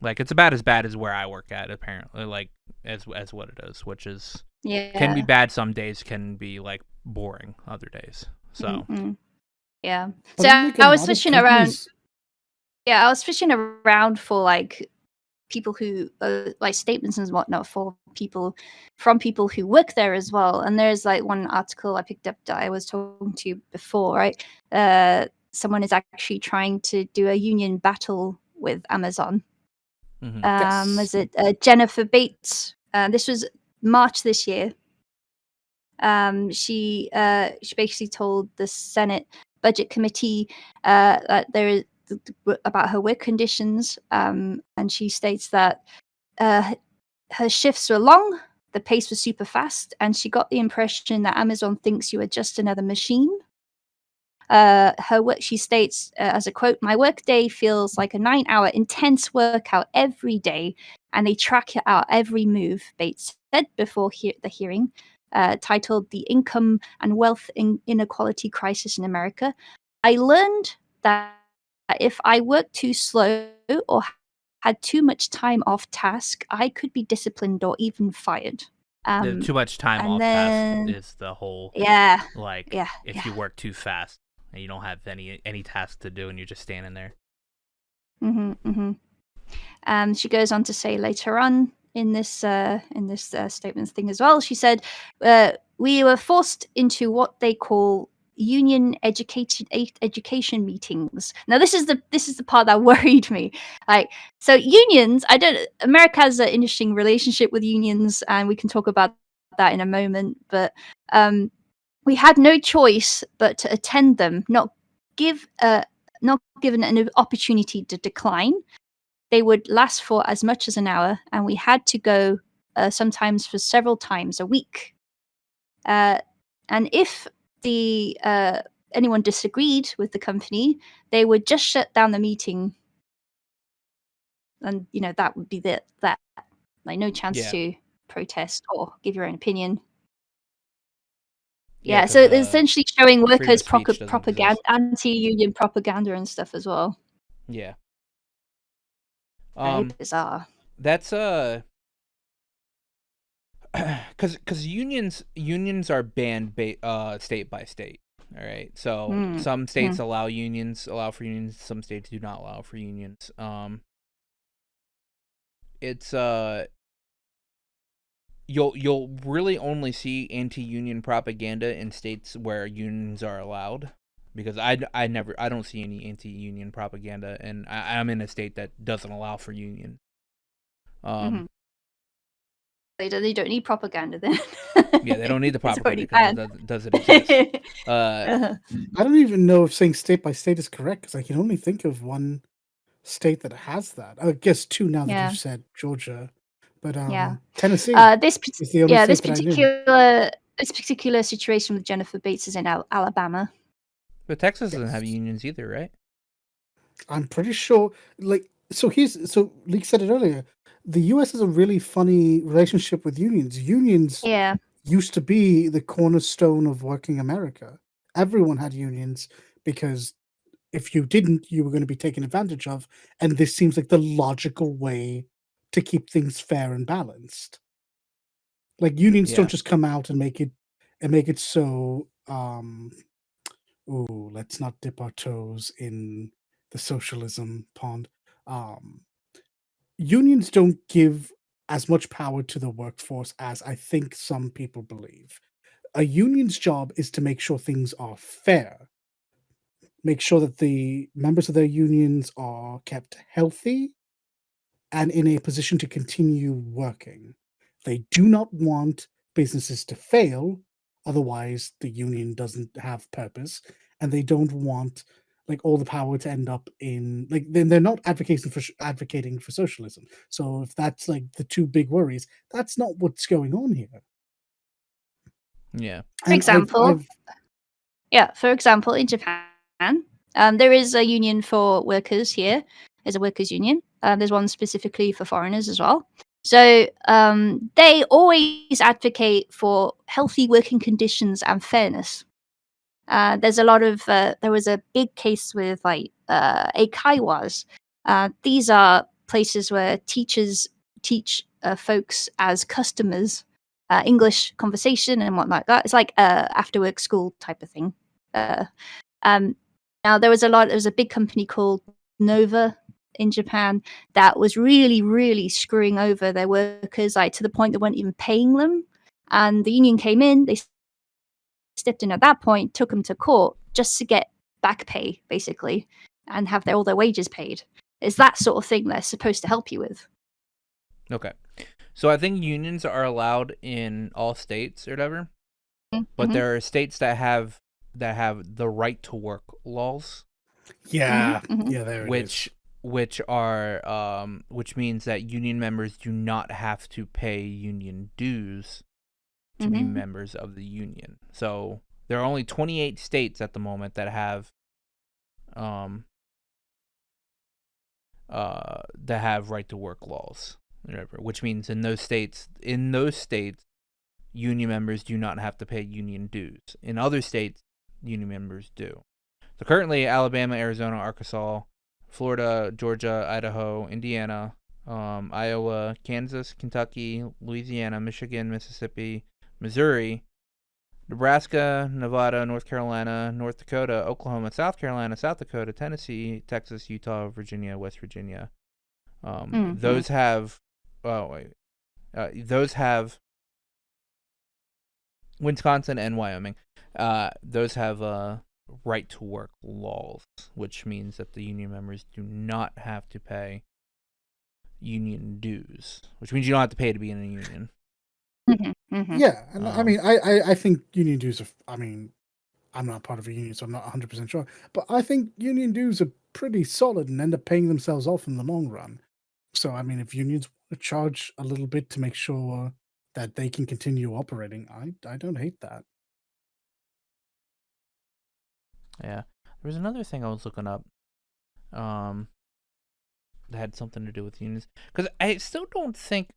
Like it's about as bad as where I work at apparently, like as what it is, which is can be Yeah. bad some days, can be like boring other days. So, Mm-mm. Yeah. But So then again, I a was lot of fishing around. companies. Yeah, I was fishing around for like people who like statements and whatnot for people from people who work there as well. And there's like one article I picked up that I was talking to you before, right? Someone is actually trying to do a union battle with Amazon. Yes. Is it Jennifer Bates? This was March this year. She basically told the Senate Budget Committee that there is about her work conditions, and she states that her shifts were long, the pace was super fast, and she got the impression that Amazon thinks you are just another machine. She states as a quote, "My workday feels like a 9-hour intense workout every day, and they track out every move," Bates said before the hearing, titled "The Income and Wealth Inequality Crisis in America." I learned that if I worked too slow or had too much time off task, I could be disciplined or even fired. the too much time And off task then, is the whole yeah, like yeah, if yeah. you work too fast and you don't have any task to do and you're just standing there. She goes on to say later on in this statement thing as well. She said, "We were forced into what they call union education meetings." Now, this is the part that worried me. Like, so unions, America has an interesting relationship with unions, and we can talk about that in a moment. But we had no choice but to attend them, not given an opportunity to decline. They would last for as much as an hour, and we had to go sometimes for several times a week. And if the anyone disagreed with the company, they would just shut down the meeting, and that would be that. Like no chance Yeah, to protest or give your own opinion. yeah, Yeah, so because it's essentially showing freedom of workers speech doesn't propaganda, exist. anti-union propaganda and stuff as well. Yeah. Very Um, bizarre. that's because unions are banned state by state. All right, so Mm. some states Mm. allow for unions, some states do not allow for unions. It's you'll really only see anti-union propaganda in states where unions are allowed, because I don't see any anti-union propaganda, and I'm in a state that doesn't allow for union. Um, Mhm. They don't need propaganda then. Yeah, they don't need the It's propaganda already because it doesn't exist. Uh-huh. I don't even know if saying state by state is correct because I can only think of one state that has that. I guess two now that Yeah. you've said Georgia, but Yeah. Tennessee This is the only this state that I knew. particular situation with Jennifer Bates is in Alabama. But Texas doesn't Yes. have unions either, right? I'm pretty sure. Like, so Leek said it earlier. The U.S. has a really funny relationship with unions. Unions Yeah. used to be the cornerstone of working America. Everyone had unions because if you didn't, you were going to be taken advantage of. And this seems like the logical way to keep things fair and balanced. Like unions Yeah. don't just come out and make it so ooh, let's not dip our toes in the socialism pond. Um Unions don't give as much power to the workforce as I think some people believe. A union's job is to make sure things are fair, make sure that the members of their unions are kept healthy and in a position to continue working. They do not want businesses to fail, otherwise the union doesn't have purpose, and they don't want like all the power to end up in like then they're not advocating for socialism. So if that's like the two big worries, that's not what's going on here. Yeah. For example, for example, in Japan, there is a union for workers here. There's a workers' union. There's one specifically for foreigners as well. So they always advocate for healthy working conditions and fairness. There's a lot of there was a big case with like eikaiwas. These are places where teachers teach folks as customers English conversation and whatnot like that. It's like after work school type of thing. Uh, um, now there was a big company called Nova in Japan that was really, really screwing over their workers, like to the point they weren't even paying them. And the union came in, they stepped in at that point, took them to court just to get back pay, basically, and have all their wages paid. It's that sort of thing they're supposed to help you with. Okay. So I think unions are allowed in all states or whatever, but there are states that have the right to work laws. Yeah, there it is. Which means that union members do not have to pay union dues to be members of the union. So there are only 28 states at the moment that have right to work laws, whatever. Which means in those states, union members do not have to pay union dues. In other states, union members do. So currently, Alabama, Arizona, Arkansas, Florida, Georgia, Idaho, Indiana, Iowa, Kansas, Kentucky, Louisiana, Michigan, Mississippi, Missouri, Nebraska, Nevada, North Carolina, North Dakota, Oklahoma, South Carolina, South Dakota, Tennessee, Texas, Utah, Virginia, West Virginia. Those have Wisconsin and Wyoming. Those have right to work laws, which means that the union members do not have to pay union dues, which means you don't have to pay to be in a union. Yeah, and I mean, I think union dues are. I mean, I'm not part of a union, so I'm not 100% sure. But I think union dues are pretty solid and end up paying themselves off in the long run. So, I mean, if unions want to charge a little bit to make sure that they can continue operating, I don't hate that. Yeah. There was another thing I was looking up that had something to do with unions. Because I still don't think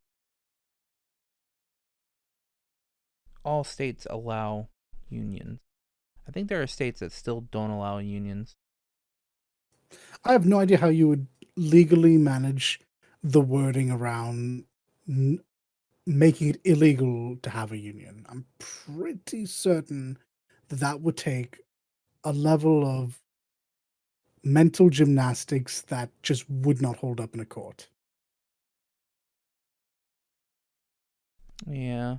all states allow unions. I think there are states that still don't allow unions. I have no idea how you would legally manage the wording around making it illegal to have a union. I'm pretty certain that would take a level of mental gymnastics that just would not hold up in a court. Yeah.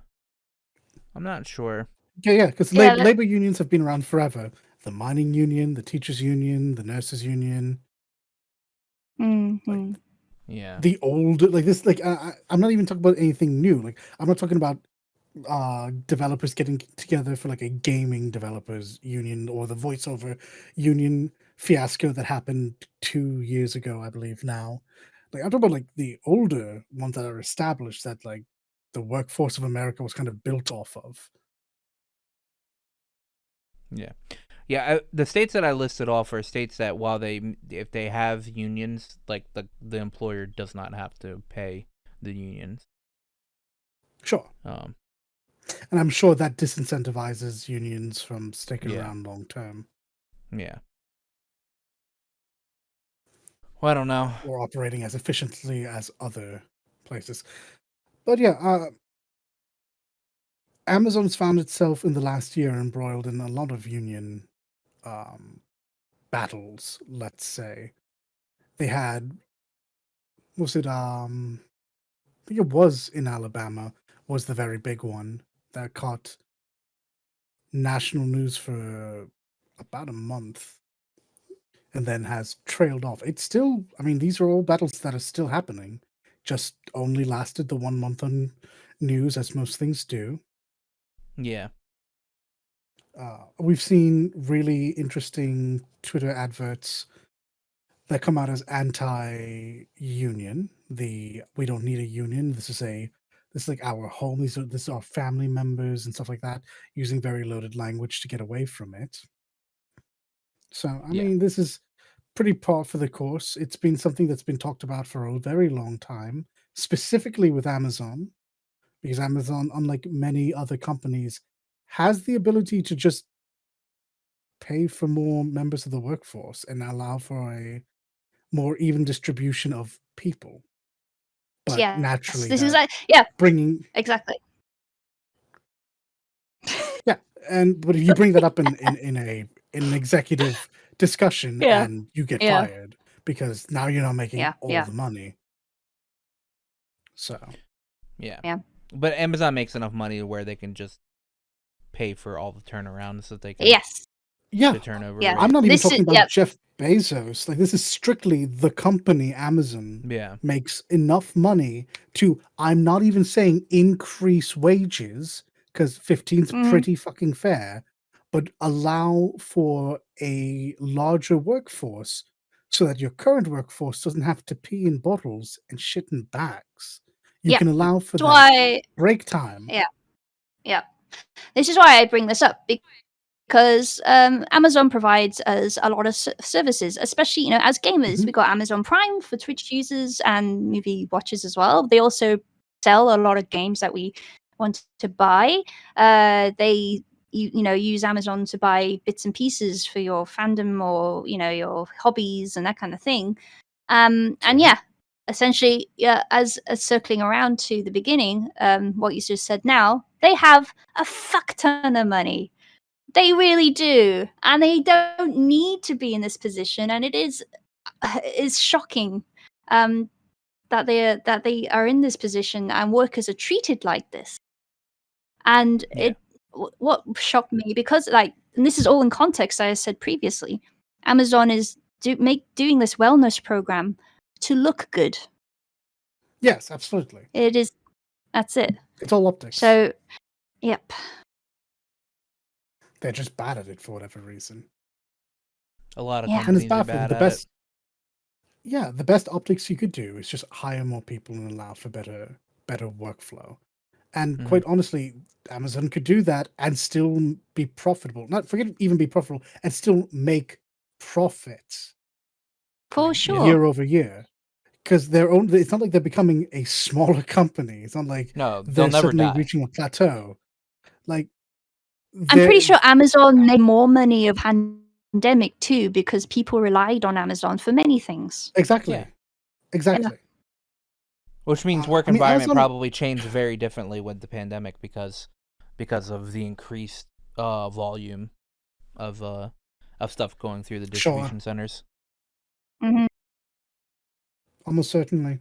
I'm not sure. Yeah, because labor unions have been around forever. The mining union, the teachers union, the nurses union. Yeah. the old like this like I'm not even talking about anything new. Like I'm not talking about developers getting together for like a gaming developers union or the voiceover union fiasco that happened 2 years ago, I believe now. Like I'm talking about like the older ones that are established that like the workforce of America was kind of built off of. Yeah. Yeah, the states that I listed off are states that if they have unions, like the employer does not have to pay the unions. Sure. Um, And I'm sure that disincentivizes unions from sticking Yeah. around long term yeah. Well, I don't know. or operating as efficiently as other places. But yeah, Amazon's found itself in the last year embroiled in a lot of union um, battles, let's say. They had, was it, I think it was in Alabama, was the very big one that caught national news for about a month and then has trailed off. It's still, I mean, these are all battles that are still happening, just only lasted the 1 month on news, as most things do. Yeah. We've seen really interesting Twitter adverts that come out as anti-union. The we don't need a union. This is like our home. This is our family members and stuff like that, using very loaded language to get away from it. So I Yeah. mean, this is pretty par for the course. It's been something that's been talked about for a very long time, specifically with Amazon, because Amazon, unlike many other companies, has the ability to just pay for more members of the workforce and allow for a more even distribution of people. But Yes, naturally, this is that like yeah, bringing exactly. yeah, and but if you bring that up in an executive discussion Yeah, and you get yeah, fired because now you're not making yeah, all yeah, the money. So Yeah. yeah. But Amazon makes enough money where they can just pay for all the turnaround so that they can Yes, keep yeah, the turnover yeah. I'm rate. not even This is talking about yeah, Jeff Bezos. Like this is strictly the company Amazon Yeah. makes enough money to. I'm not even saying increase wages because 15's mhm, pretty fucking fair, but allow for a larger workforce so that your current workforce doesn't have to pee in bottles and shit in bags. You yeah. can allow for That's that why break time. yeah, yeah. This is why I bring this up because Amazon provides us a lot of services, especially as gamers. Mhm. We got Amazon Prime for Twitch users and movie watchers as well. They also sell a lot of games that we want to buy. They use Amazon to buy bits and pieces for your fandom or your hobbies and that kind of thing. And Sure. yeah, essentially, yeah, as circling around to the beginning, what you just said now, they have a fuck ton of money. They really do, and they don't need to be in this position. And it is shocking that they are in this position and workers are treated like this. And Yeah. what shocked me because and this is all in context. I said previously, Amazon is doing this wellness program to look good. Yes, absolutely. It is that's it. It's all optics. So, yep. They're just bad at it for whatever reason. A lot of Yeah. And it's companies are baffling. bad The at it. best, yeah, the best optics you could do is just hire more people and allow for better workflow. And Mhm. quite honestly, Amazon could do that and still be profitable. Not forget even be profitable and still make profits For like Yeah. sure. year over year. Because it's not like they're becoming a smaller company. It's not like No, they'll they're never suddenly die. reaching a plateau. Like I'm pretty they're sure Amazon made more money of pandemic too because people relied on Amazon for many things. Yeah. exactly. Exactly. Which means work I mean, environment Amazon. probably changed very differently with the pandemic because of the increased volume of stuff going through the Sure, distribution centers. Mhm. almost certainly.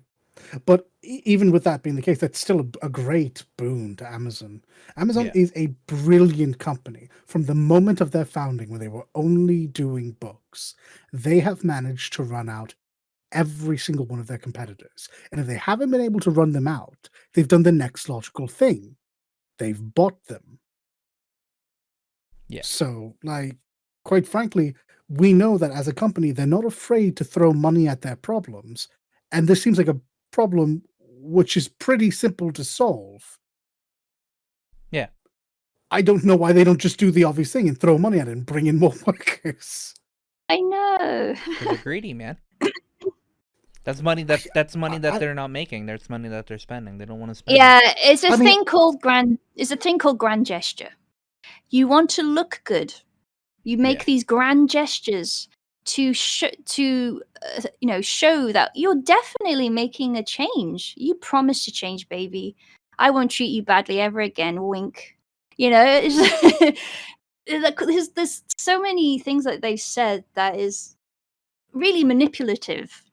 But even with that being the case, that's still a great boon to Amazon. Amazon Yeah. is a brilliant company. From the moment of their founding, when they were only doing books, they have managed to run out every single one of their competitors. And if they haven't been able to run them out, they've done the next logical thing. They've bought them. Yeah. So, like, quite frankly, we know that as a company, they're not afraid to throw money at their problems. And this seems like a problem which is pretty simple to solve. Yeah. I don't know why they don't just do the obvious thing and throw money at it and bring in more workers. I know. Because they're greedy, man. That's money that they're not making. That's money that they're spending. They don't want to spend. Yeah, it's a I mean- thing called grand gesture. You want to look good. You make Yeah. these grand gestures to show that you're definitely making a change. You promise to change, baby. I won't treat you badly ever again. Wink. You know, there's so many things that they've said that is really manipulative,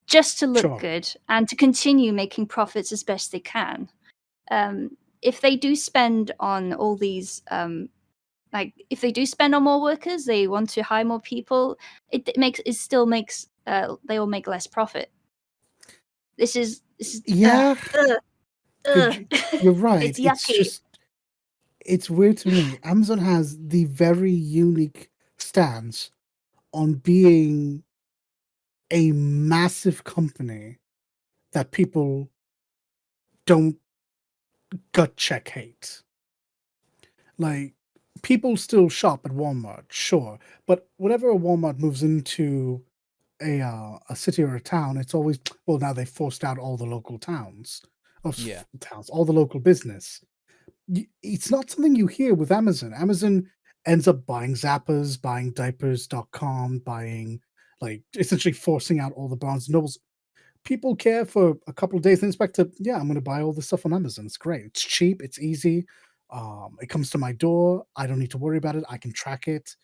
just to look Sure. good and to continue making profits as best they can. If they do spend on all these if they do spend on more workers, they want to hire more people, it still makes they will make less profit. This is Yeah. You're right. It's yucky. It's weird to me. Amazon has the very unique stance on being a massive company that people don't gut check hate. Like, people still shop at Walmart, sure, but whenever a Walmart moves into a city or a town, it's always, well, now they forced out all the local towns, Yeah. all the local business. It's not something you hear with Amazon. Amazon ends up buying Zappers, buying diapers.com, buying, like, essentially forcing out all the Barnes and Nobles. People care for a couple of days and expect to, yeah, I'm going to buy all this stuff on Amazon. It's great. It's cheap. It's easy. It comes to my door. I don't need to worry about it. I can track it.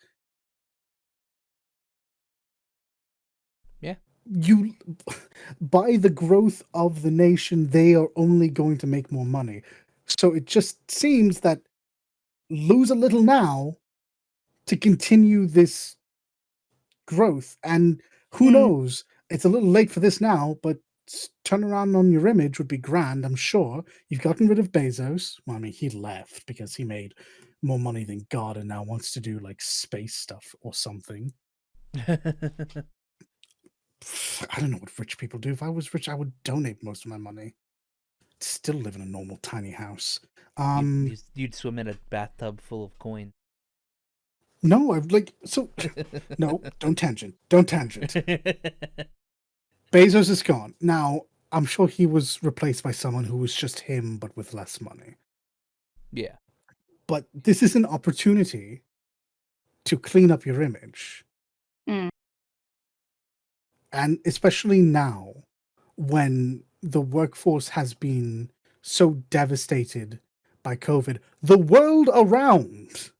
Yeah. You, by the growth of the nation, they are only going to make more money. So it just seems that lose a little now to continue this growth. And who knows? It's a little late for this now, but turn around on your image would be grand, I'm sure. You've gotten rid of Bezos. Well, I mean, he left because he made more money than God and now wants to do like space stuff or something. I don't know what rich people do. If I was rich, I would donate most of my money. Still live in a normal tiny house. You'd swim in a bathtub full of coins. No, no, don't tangent. Bezos is gone. Now, I'm sure he was replaced by someone who was just him, but with less money. Yeah. But this is an opportunity to clean up your image. And especially now, when the workforce has been so devastated by COVID, the world around,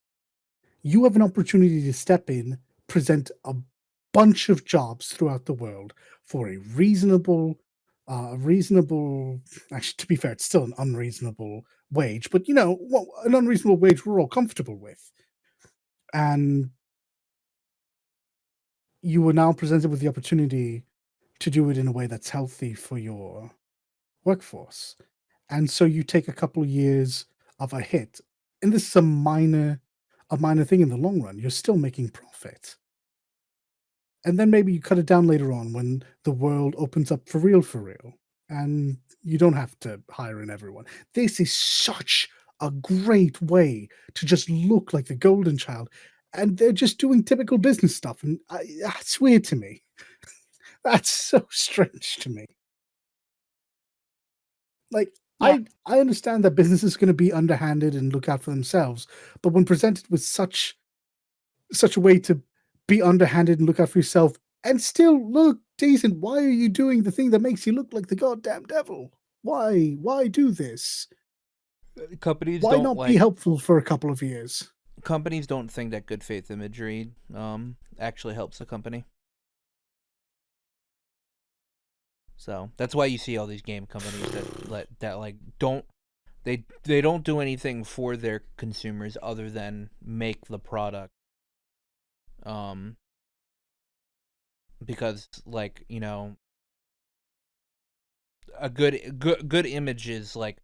you have an opportunity to step in, present a bunch of jobs throughout the world for a reasonable, actually, to be fair, it's still an unreasonable wage, but an unreasonable wage we're all comfortable with. And you are now presented with the opportunity to do it in a way that's healthy for your workforce. And so you take a couple of years of a hit. And this is a minor thing in the long run. You're still making profit. And then maybe you cut it down later on when the world opens up for real. And you don't have to hire in everyone. This is such a great way to just look like the golden child. And they're just doing typical business stuff. And that's weird to me. That's so strange to me. Like, Yeah. I understand that business is going to be underhanded and look out for themselves, but when presented with such a way to be underhanded and look out for yourself and still look decent, why are you doing the thing that makes you look like the goddamn devil? Why do this? Companies Why don't not be helpful for a couple of years? Companies don't think that good faith imagery actually helps a company. So that's why you see all these game companies they don't do anything for their consumers other than make the product because like a good image is like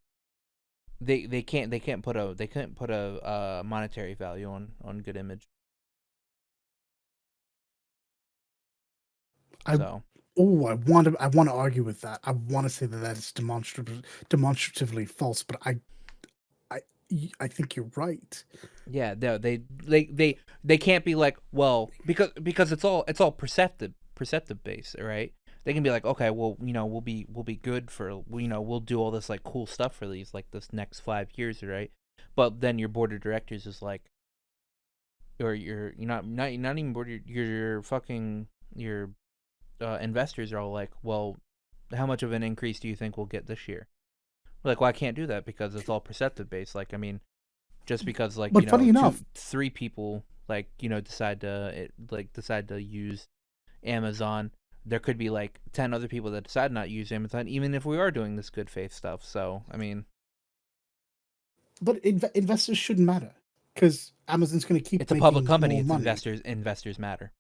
they can't put a monetary value on good image. I So I want to argue with that. I want to say that is demonstratively false, but I I think you're right. yeah, they can't be like, well, because it's all perceptive based, right? They can be like, okay, well, we'll be good for, we'll do all this like cool stuff for these like this next 5 years, right? But then your board of directors is like, or you're not even board, your fucking your investors are all like, well, how much of an increase do you think we'll get this year? We're like, well, I can't do that because it's all perceptive based. Like, I mean, just because like But funny enough, 3 people like decide to use Amazon, there could be like 10 other people that decide not to use Amazon, even if we are doing this good faith stuff. So I mean, but investors shouldn't matter because Amazon's going to keep it's a public making company. more It's money. investors matter.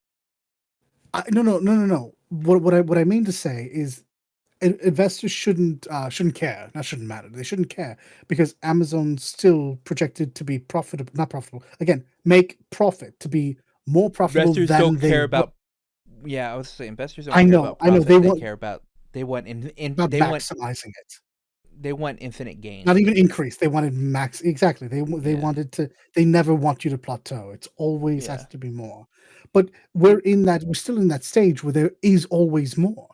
No. What I mean to say is investors shouldn't care. That shouldn't matter. They shouldn't care because Amazon's still projected to be profitable. Not profitable. Again, make profit to be more profitable Investors than don't they. care about. Yeah, I was saying investors don't I care know. about I know. profit. They care about they want About maximizing it. they want infinite gain. Not even increase. They wanted max. Exactly. They Yeah. wanted to. They never want you to plateau. It's always Yeah. has to be more. But we're still in that stage where there is always more.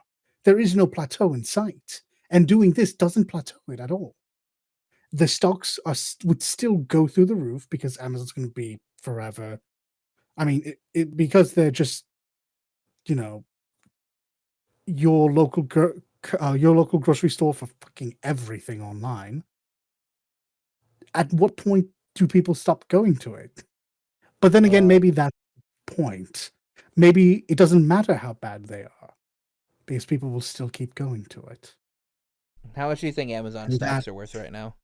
There is no plateau in sight, and doing this doesn't plateau it at all. The stocks would still go through the roof because Amazon's going to be forever. I mean, because they're just you know your your local grocery store for fucking everything online. At what point do people stop going to it? But then again, maybe that point. Maybe it doesn't matter how bad they are because people will still keep going to it. How much do you think Amazon And stocks that, are worth right now?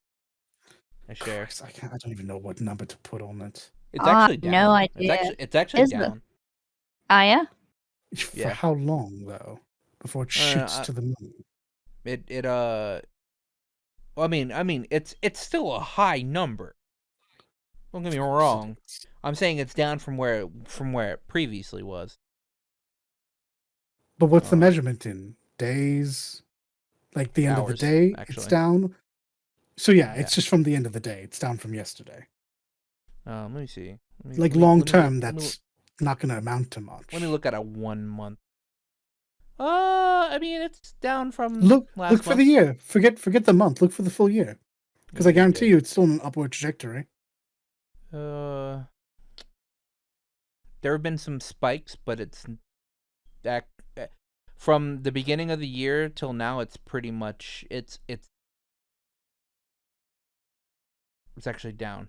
A share. Christ, I don't even know what number to put on it. It's actually No down. idea. It's actually Is it? down. Ah, yeah. For Yeah. how long though? Before it shoots to the moon. Well, I mean, it's still a high number. Don't get me Of course it wrong. is. I'm saying it's down from where it previously was. But what's the measurement in days? Like the end of the Hours, day, it's actually. down. So yeah, Yeah. it's just from the end of the day. It's down from yesterday. Let me see. Like long term, that's not going to amount to much. Let me look at a 1 month. I mean, it's down from Look last for month. the year. Forget the month. Look for the full year. Because I guarantee Okay. you, it's still on an upward trajectory. There have been some spikes, but it's that from the beginning of the year till now, it's pretty much it's actually down.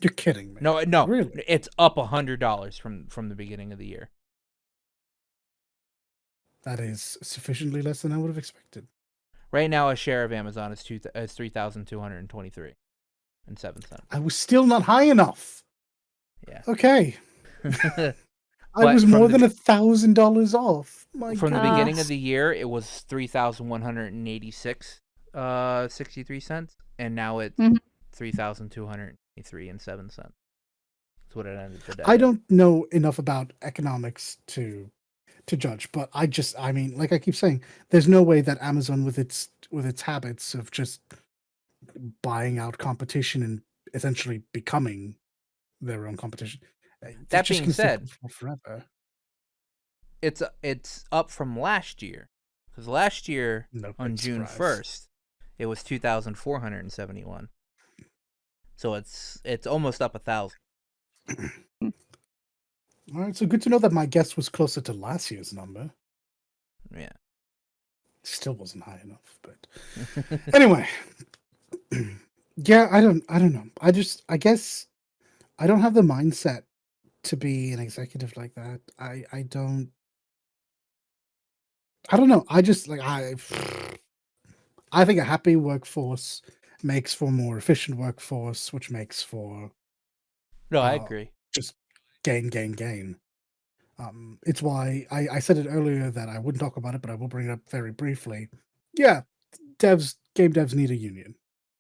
You're kidding me. No, Really? it's up $100 from the beginning of the year. That is sufficiently less than I would have expected. Right now, a share of Amazon is 3,223 and 7 cents. I was still not high enough. Yeah. Okay. I But was from more the than $1,000 off. from the God. beginning of the year, it was 3,186 63 cents, and now it's Mhm. 3,283 and 7 cents. That's what it ended the day. I don't know enough about economics to judge, but I mean, like I keep saying, there's no way that Amazon with its habits of just buying out competition and essentially becoming their own competition. They're That just being going to stay said, forever. it's up from last year, because last year No on big June surprise. 1st, it was 2,471. So it's almost up 1,000. All right, so good to know that my guess was closer to last year's number. Yeah. Still wasn't high enough, but anyway. Yeah, I don't know. I guess I don't have the mindset to be an executive like that. I don't know. I just like I think a happy workforce makes for a more efficient workforce, which makes for No, I uh agree. just gain. It's why I said it earlier that I wouldn't talk about it, but I will bring it up very briefly. Yeah, game devs need a union.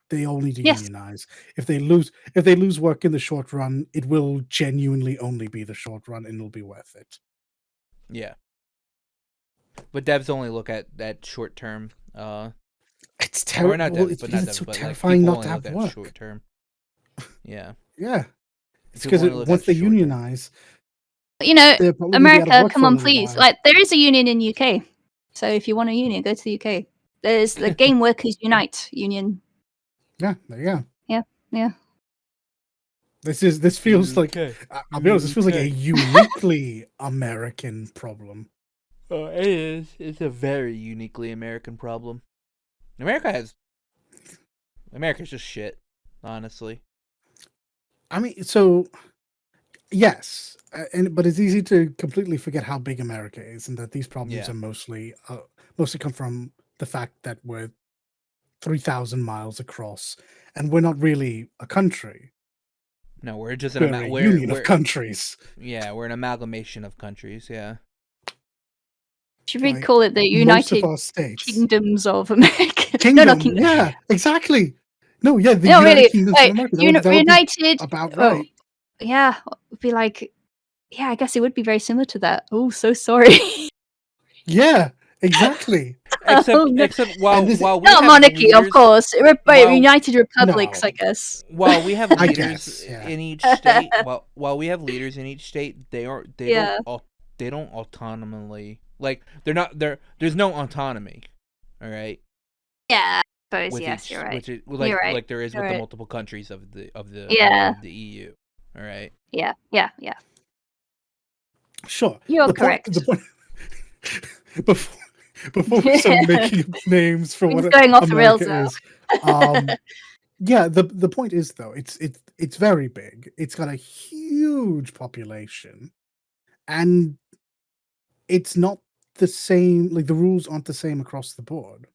They all need to Yes. unionize. If they lose work in the short run, it will genuinely only be the short run, and it'll be worth it. Yeah. But devs only look at short term. It's Or not terrible. devs, It's but because not it's devs, so but like terrifying people not only to look have at work. short term. Yeah. Yeah, it's People because only look once at they short term. unionize, You know, they're probably gonna be out of America, work come for a on, little please. while. Like, there is a union in UK. So if you want a union, go to the UK. There's the Game Workers Unite union. Yeah, there you go. Yeah. This feels like, UK. I'll be honest, this feels like a uniquely American problem. It is. It's a very uniquely American problem. America's just shit, honestly. I mean, so yes, but it's easy to completely forget how big America is, and that these problems Yeah. are mostly come from the fact that we're 3,000 miles across, and we're not really a country. No, we're just We're a union of countries. Yeah, we're an amalgamation of countries. Yeah. Should we Like, call it the most of United our states. Kingdoms of America? Kingdom, No, not Kingdom. yeah, exactly. No, yeah, the No, United really. Kingdoms Wait, of America. That would be United. about Oh, right. yeah. It'd be like, yeah, I guess it would be very similar to that. Oh, so sorry. Yeah, exactly. Except Oh, no. except while And this- while we Not have monarchy, of leaders, course. while- United Republics, No. I guess. while we have I leaders guess, yeah. in each state, while we have leaders in each state, they Yeah. don't autonomously, like there's no autonomy. All right. Yeah, I suppose. With Yes, each, you're right. which is, You're right. like there is You're with the right. multiple countries of the Yeah. of the EU. All right. Yeah. Sure. You're The correct. point before we start making up names for It's what going off the rails America now. is, yeah, the point is though, it's very big. It's got a huge population, and it's not the same. Like, the rules aren't the same across the board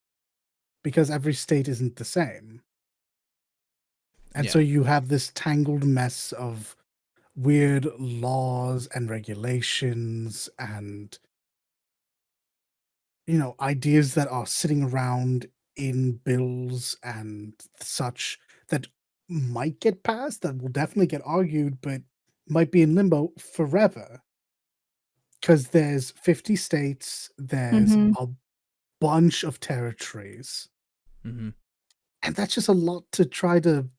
because every state isn't the same, and so you have this tangled mess of weird laws and regulations and ideas that are sitting around in bills and such that might get passed, that will definitely get argued, but might be in limbo forever. Because there's 50 states, there's Mhm. a bunch of territories, Mm-hmm. and that's just a lot to try to,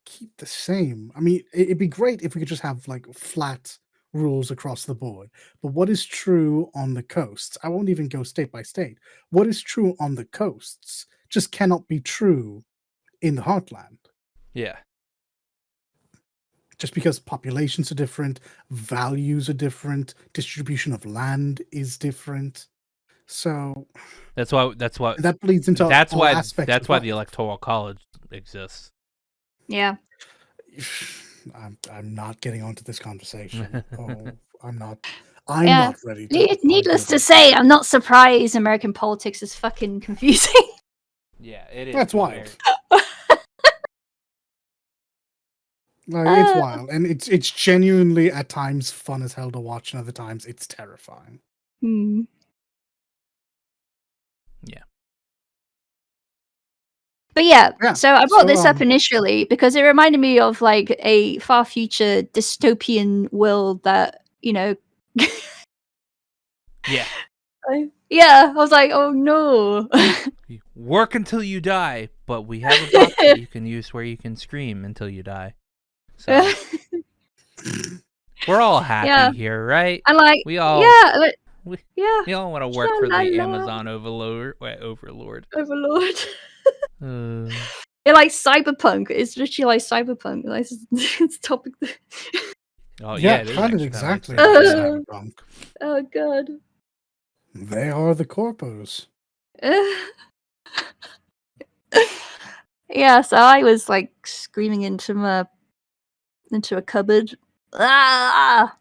keep the same. I mean, it'd be great if we could just have like flat rules across the board. But what is true on the coasts? I won't even go state by state. What is true on the coasts just cannot be true in the heartland. Yeah. Just because populations are different, values are different, distribution of land is different. So That's why that bleeds into that's all why aspects that's of why life. the electoral college exists. Yeah. I'm not getting onto this conversation. I'm not Yeah. not ready to. Needless argue to say, I'm not surprised American politics is fucking confusing. Yeah, it is. That's wild. very- Like, it's wild, and it's genuinely at times fun as hell to watch, and other times it's terrifying. Hmm. Yeah. But yeah, Yeah, so I brought so, this up initially because it reminded me of like a far future dystopian world that, Yeah. yeah, I was like, oh no. You work until you die, but we have a box that you can use where you can scream until you die. So we're all happy Yeah. here, right? And like, We all yeah, we, yeah, we all want to work for the Sha-la-la. Amazon overlord. Overlord. Uh, It like cyberpunk. It's literally like cyberpunk. Like, it's topic. oh yeah, it is kind of actually exactly kinda like like cyberpunk. Oh god. They are the corpos. Yeah, so I was like screaming into a cupboard. Ah!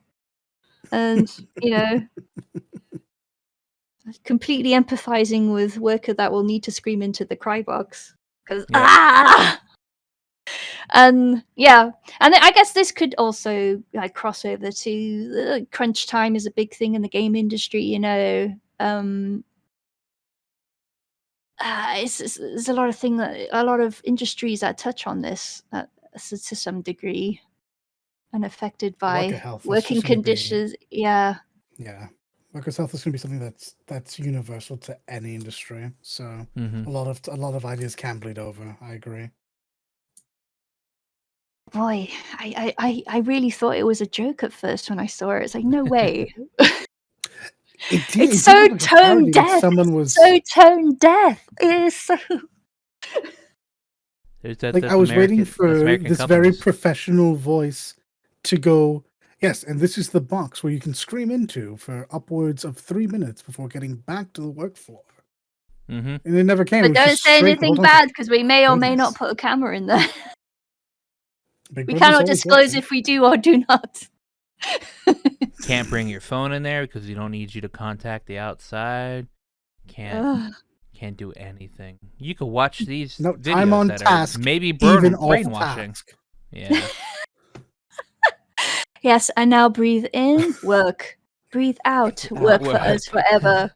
And completely empathizing with worker that will need to scream into the cry box because Yeah. ah! Yeah, and I guess this could also like cross over to crunch time is a big thing in the game industry. You know, there's a lot of a lot of industries that touch on this to some degree, and affected Worker by health is working just gonna be conditions. Yeah. workers' health is going to be something that's universal to any industry. So Mm-hmm. a lot of ideas can bleed over. I agree. Boy, I really thought it was a joke at first when I saw it. It's like, no way. It did. It's It did so look like a tone parody that deaf. someone was So tone deaf. It is so. That's I was waiting That's for American this very companies. professional voice to go, yes, and this is the box where you can scream into for upwards of 3 minutes before getting back to the work floor. Mm-hmm. And it never came. It But was don't just say straight the whole anything time. It's like, bad because we may or may not goodness. put a camera in there. Big We Brother's cannot always disclose watching. if we do or do not. Can't bring your phone in there because we don't need you to contact the outside. Ugh. Can't do anything. You could watch these No, time videos on that task, are maybe even off brainwashing. task. Yeah. Yes, and now breathe in, work. Breathe out, work for us forever.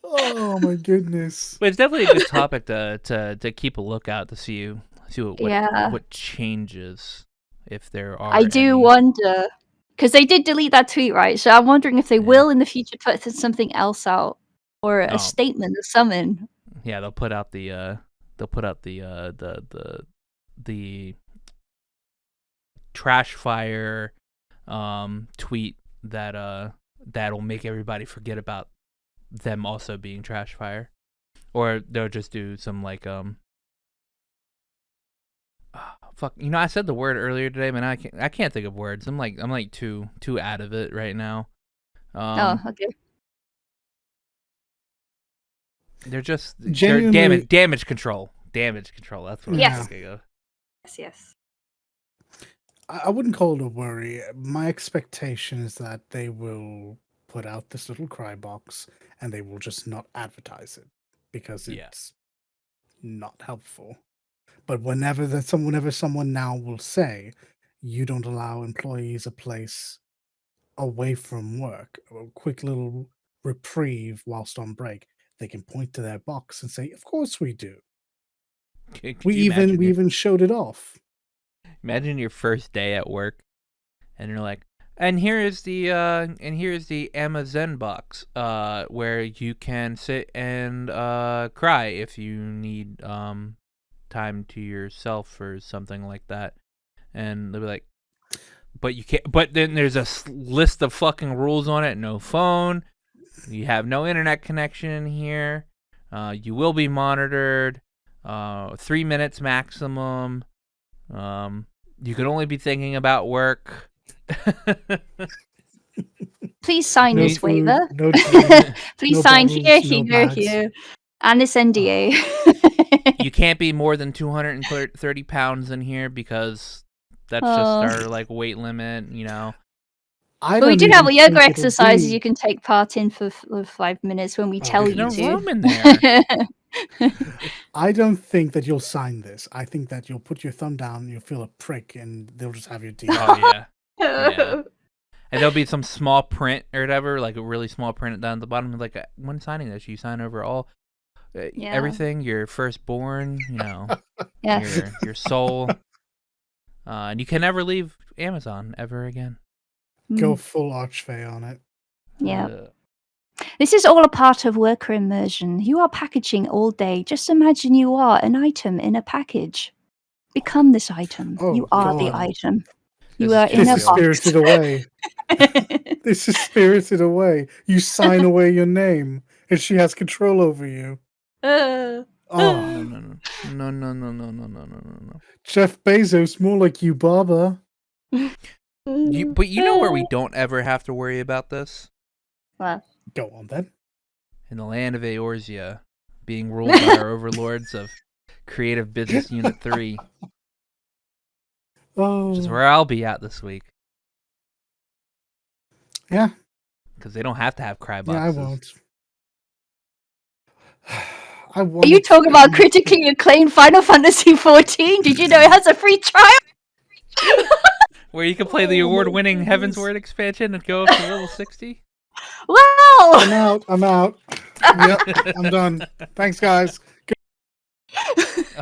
Oh my goodness. But it's definitely a good topic to keep a lookout to see what changes, if there are I do any. wonder, because they did delete that tweet, right? So I'm wondering if they will in the future put something else out or a statement of summon. Yeah, they'll put out the trash fire tweet that'll make everybody forget about them also being trash fire, or they'll just do some like fuck, I said the word earlier today, man. I can't think of words. I'm like too out of it right now. Okay. They're just Genuinely damage control. Damage control. That's what I'm thinking of. Yes. I wouldn't call it a worry. My expectation is that they will put out this little cry box and they will just not advertise it because it's not helpful. But whenever someone now will say, you don't allow employees a place away from work, a quick little reprieve whilst on break, they can point to their box and say, of course we do. Could you imagine We even showed it off. Imagine your first day at work, and you're like, and here's the Amazon box, where you can sit and cry if you need time to yourself or something like that, and they'll be like, but you can't. But then there's a list of fucking rules on it. No phone. You have no internet connection in here. You will be monitored. 3 minutes maximum. You can only be thinking about work. Please sign this food, waiver. no tea, Please no sign bottles, here, no bags. here, and this NDA. You can't be more than 230 pounds in here because that's just our like weight limit. But we do have yoga exercises you can take part in for 5 minutes when we tell you there's to. no room in there. I don't think that you'll sign this. I think that you'll put your thumb down, you'll feel a prick, and they'll just have your deal. Oh yeah, yeah. And there'll be some small print or whatever, like a really small print down at the bottom. Like, when signing this, you sign over all everything. Your firstborn, your soul, and you can never leave Amazon ever again. Go full archfey on it. Yeah. This is all a part of worker immersion. You are packaging all day. Just imagine you are an item in a package. Become this item. You are the item. You are in a box. Spirited Away. This is Spirited Away. You sign away your name, and she has control over you. No. Jeff Bezos, more like you, Baba. But you know where we don't ever have to worry about this? What? Go on then. In the land of Eorzea, being ruled by our overlords of Creative Business Unit 3. Which is where I'll be at this week. Yeah. Because they don't have to have cry boxes. Yeah, I won't. I Are want. you talking about critically acclaimed Final Fantasy XIV? Did you know it has a free trial? Where you can play the Oh my award-winning goodness. Heaven's Word expansion and go up to level 60? I'm Wow! out. I'm out. Yep, I'm done. Thanks, guys.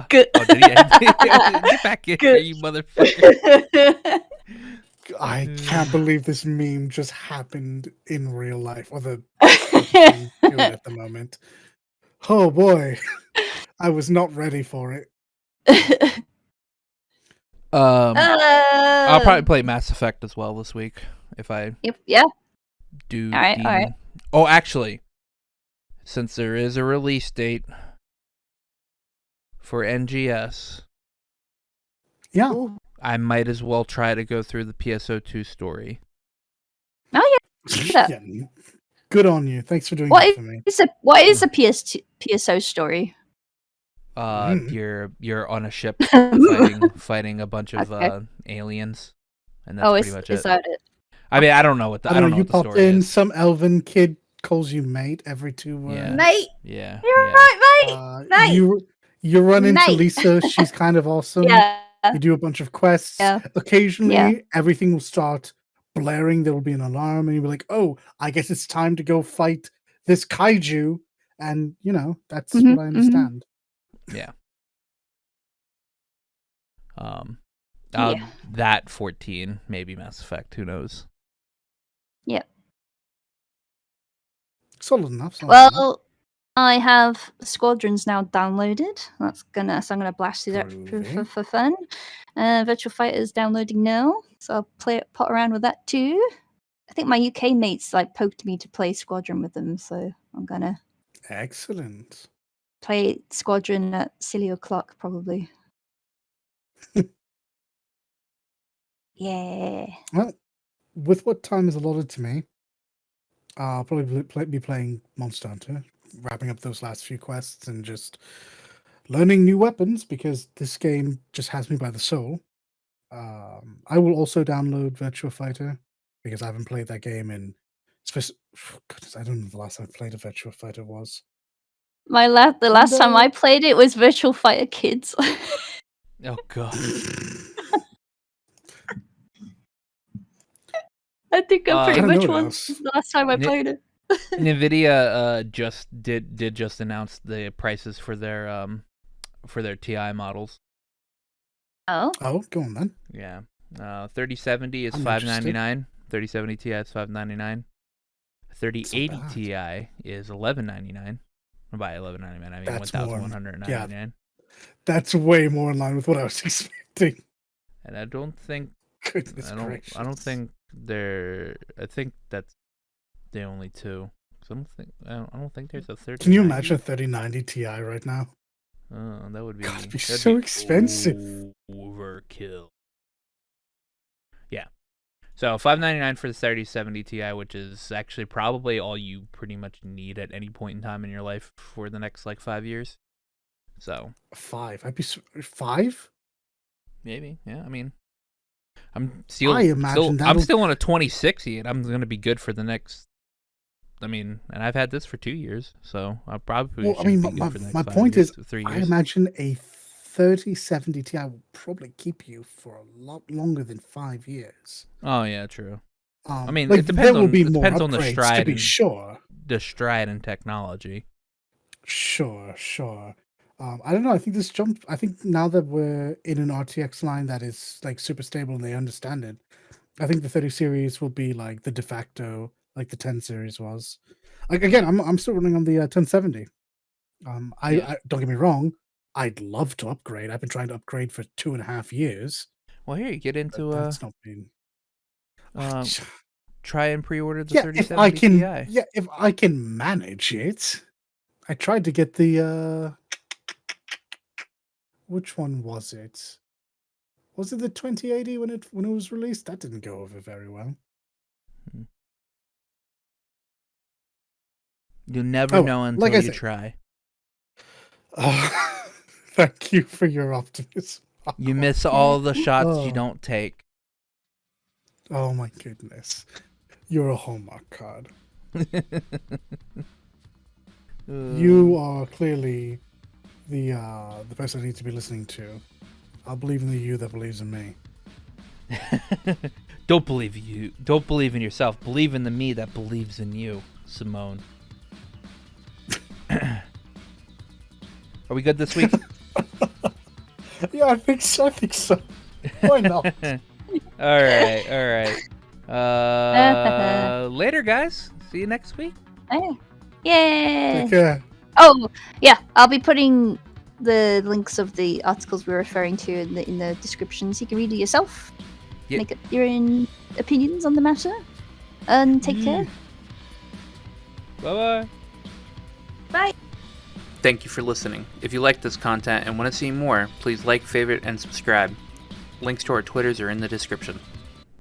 Good. Oh, did he? Get back in here, Good. you motherfucker. I can't believe this meme just happened in real life, or the person doing it at the moment. Oh boy, I was not ready for it. I'll probably play Mass Effect as well this week if I Yeah. do. All right. Oh, actually, since there is a release date for NGS, Yeah. Ooh. I might as well try to go through the PSO2 story. Oh yeah. Yeah, good on you. Thanks for doing What that for me. is a PSO story? You're on a ship fighting a bunch of Okay. aliens, and that's pretty much Is it. that it? I mean, I don't know what the, I I don't don't know know. You what the popped story in. is. Some elven kid calls you mate every 2 words. Yeah. Mate, Yeah, you're yeah. right, mate. Mate. You run into Mate. Lisa. She's kind of awesome. Yeah. You do a bunch of quests. Yeah. Occasionally, Yeah. everything will start blaring. There will be an alarm, and you'll be like, "Oh, I guess it's time to go fight this kaiju." And that's what I understand. Yeah. Yeah. That 14, maybe Mass Effect. Who knows? Yep. Solid enough. Solid enough. Well, I have Squadrons now downloaded. So I'm gonna blast through that Groovy. for fun. Virtual Fighter is downloading now, so I'll pot around with that too. I think my UK mates poked me to play Squadron with them, so I'm gonna Excellent. play Squadron at silly o'clock probably. Yeah. Well, with what time is allotted to me, I'll probably be playing Monster Hunter, wrapping up those last few quests and just learning new weapons because this game just has me by the soul. I will also download Virtua Fighter because I haven't played that game in. Goodness, I don't know the last time I played a Virtua Fighter was. The last time I played it was Virtual Fighter Kids. Oh god. I think I'm pretty I don't know much what one else. the last time I played it. Nvidia just did just announce the prices for their TI models. Oh. Oh, go on then. Yeah. 3070 is I'm $599. 3070 Ti is $599. 3080 bad. Ti is $1199. By $1199, I mean That's more- $1,199. yeah. That's way more in line with what I was expecting. And I don't think Goodness I don't gracious. think they're. I think that's the only two. 'Cause I don't think there's a 30. Can you imagine a 3090 Ti right now? That would be. God, it'd be that'd so expensive. Overkill. Yeah. So $599 for the 3070 Ti, which is actually probably all you pretty much need at any point in time in your life for the next 5 years. So 5. I'd be 5. maybe, yeah. I mean, I'm still imagine still on a 2060, and I'm gonna be good for the next. I mean, and I've had this for 2 years, so I probably. Well, I mean, should be good for the next my 5 point years, is, 3 I years. imagine a 3070 Ti will probably keep you for a lot longer than 5 years. Oh yeah, true. I mean, like, it depends there will on be it more depends on the upgrades, stride to be and sure. the stride and technology. Sure. I don't know. I think this jump. I think now that we're in an RTX line that is super stable and they understand it, I think the 30 series will be like the de facto, like the 10 series was. Like again, I'm still running on the 1070. I don't get me wrong. I'd love to upgrade. I've been trying to upgrade for 2.5 years. Well, here you get But into that's not been. try and pre-order the Yeah, 3070 Ti. Yeah, if I can manage it. I tried to get the which one was it? Was it the 2080 when it was released? That didn't go over very well. You'll never know until like I you said, try. Thank you for your optimism. You miss all the shots you don't take. Oh my goodness. You're a Hallmark card. You are clearly the person I need to be listening to. I'll believe in the you that believes in me. Don't believe you. Don't believe in yourself. Believe in the me that believes in you, Simone. Are we good this week? Yeah, I think so. Why not? All right. Later, guys. See you next week. Oh. Yay! Take care. Oh, yeah. I'll be putting the links of the articles we're referring to in the description, so you can read it yourself. Yep. Make up your own opinions on the matter. And take care. Bye-bye. Bye. Thank you for listening. If you like this content and want to see more, please like, favorite, and subscribe. Links to our Twitters are in the description.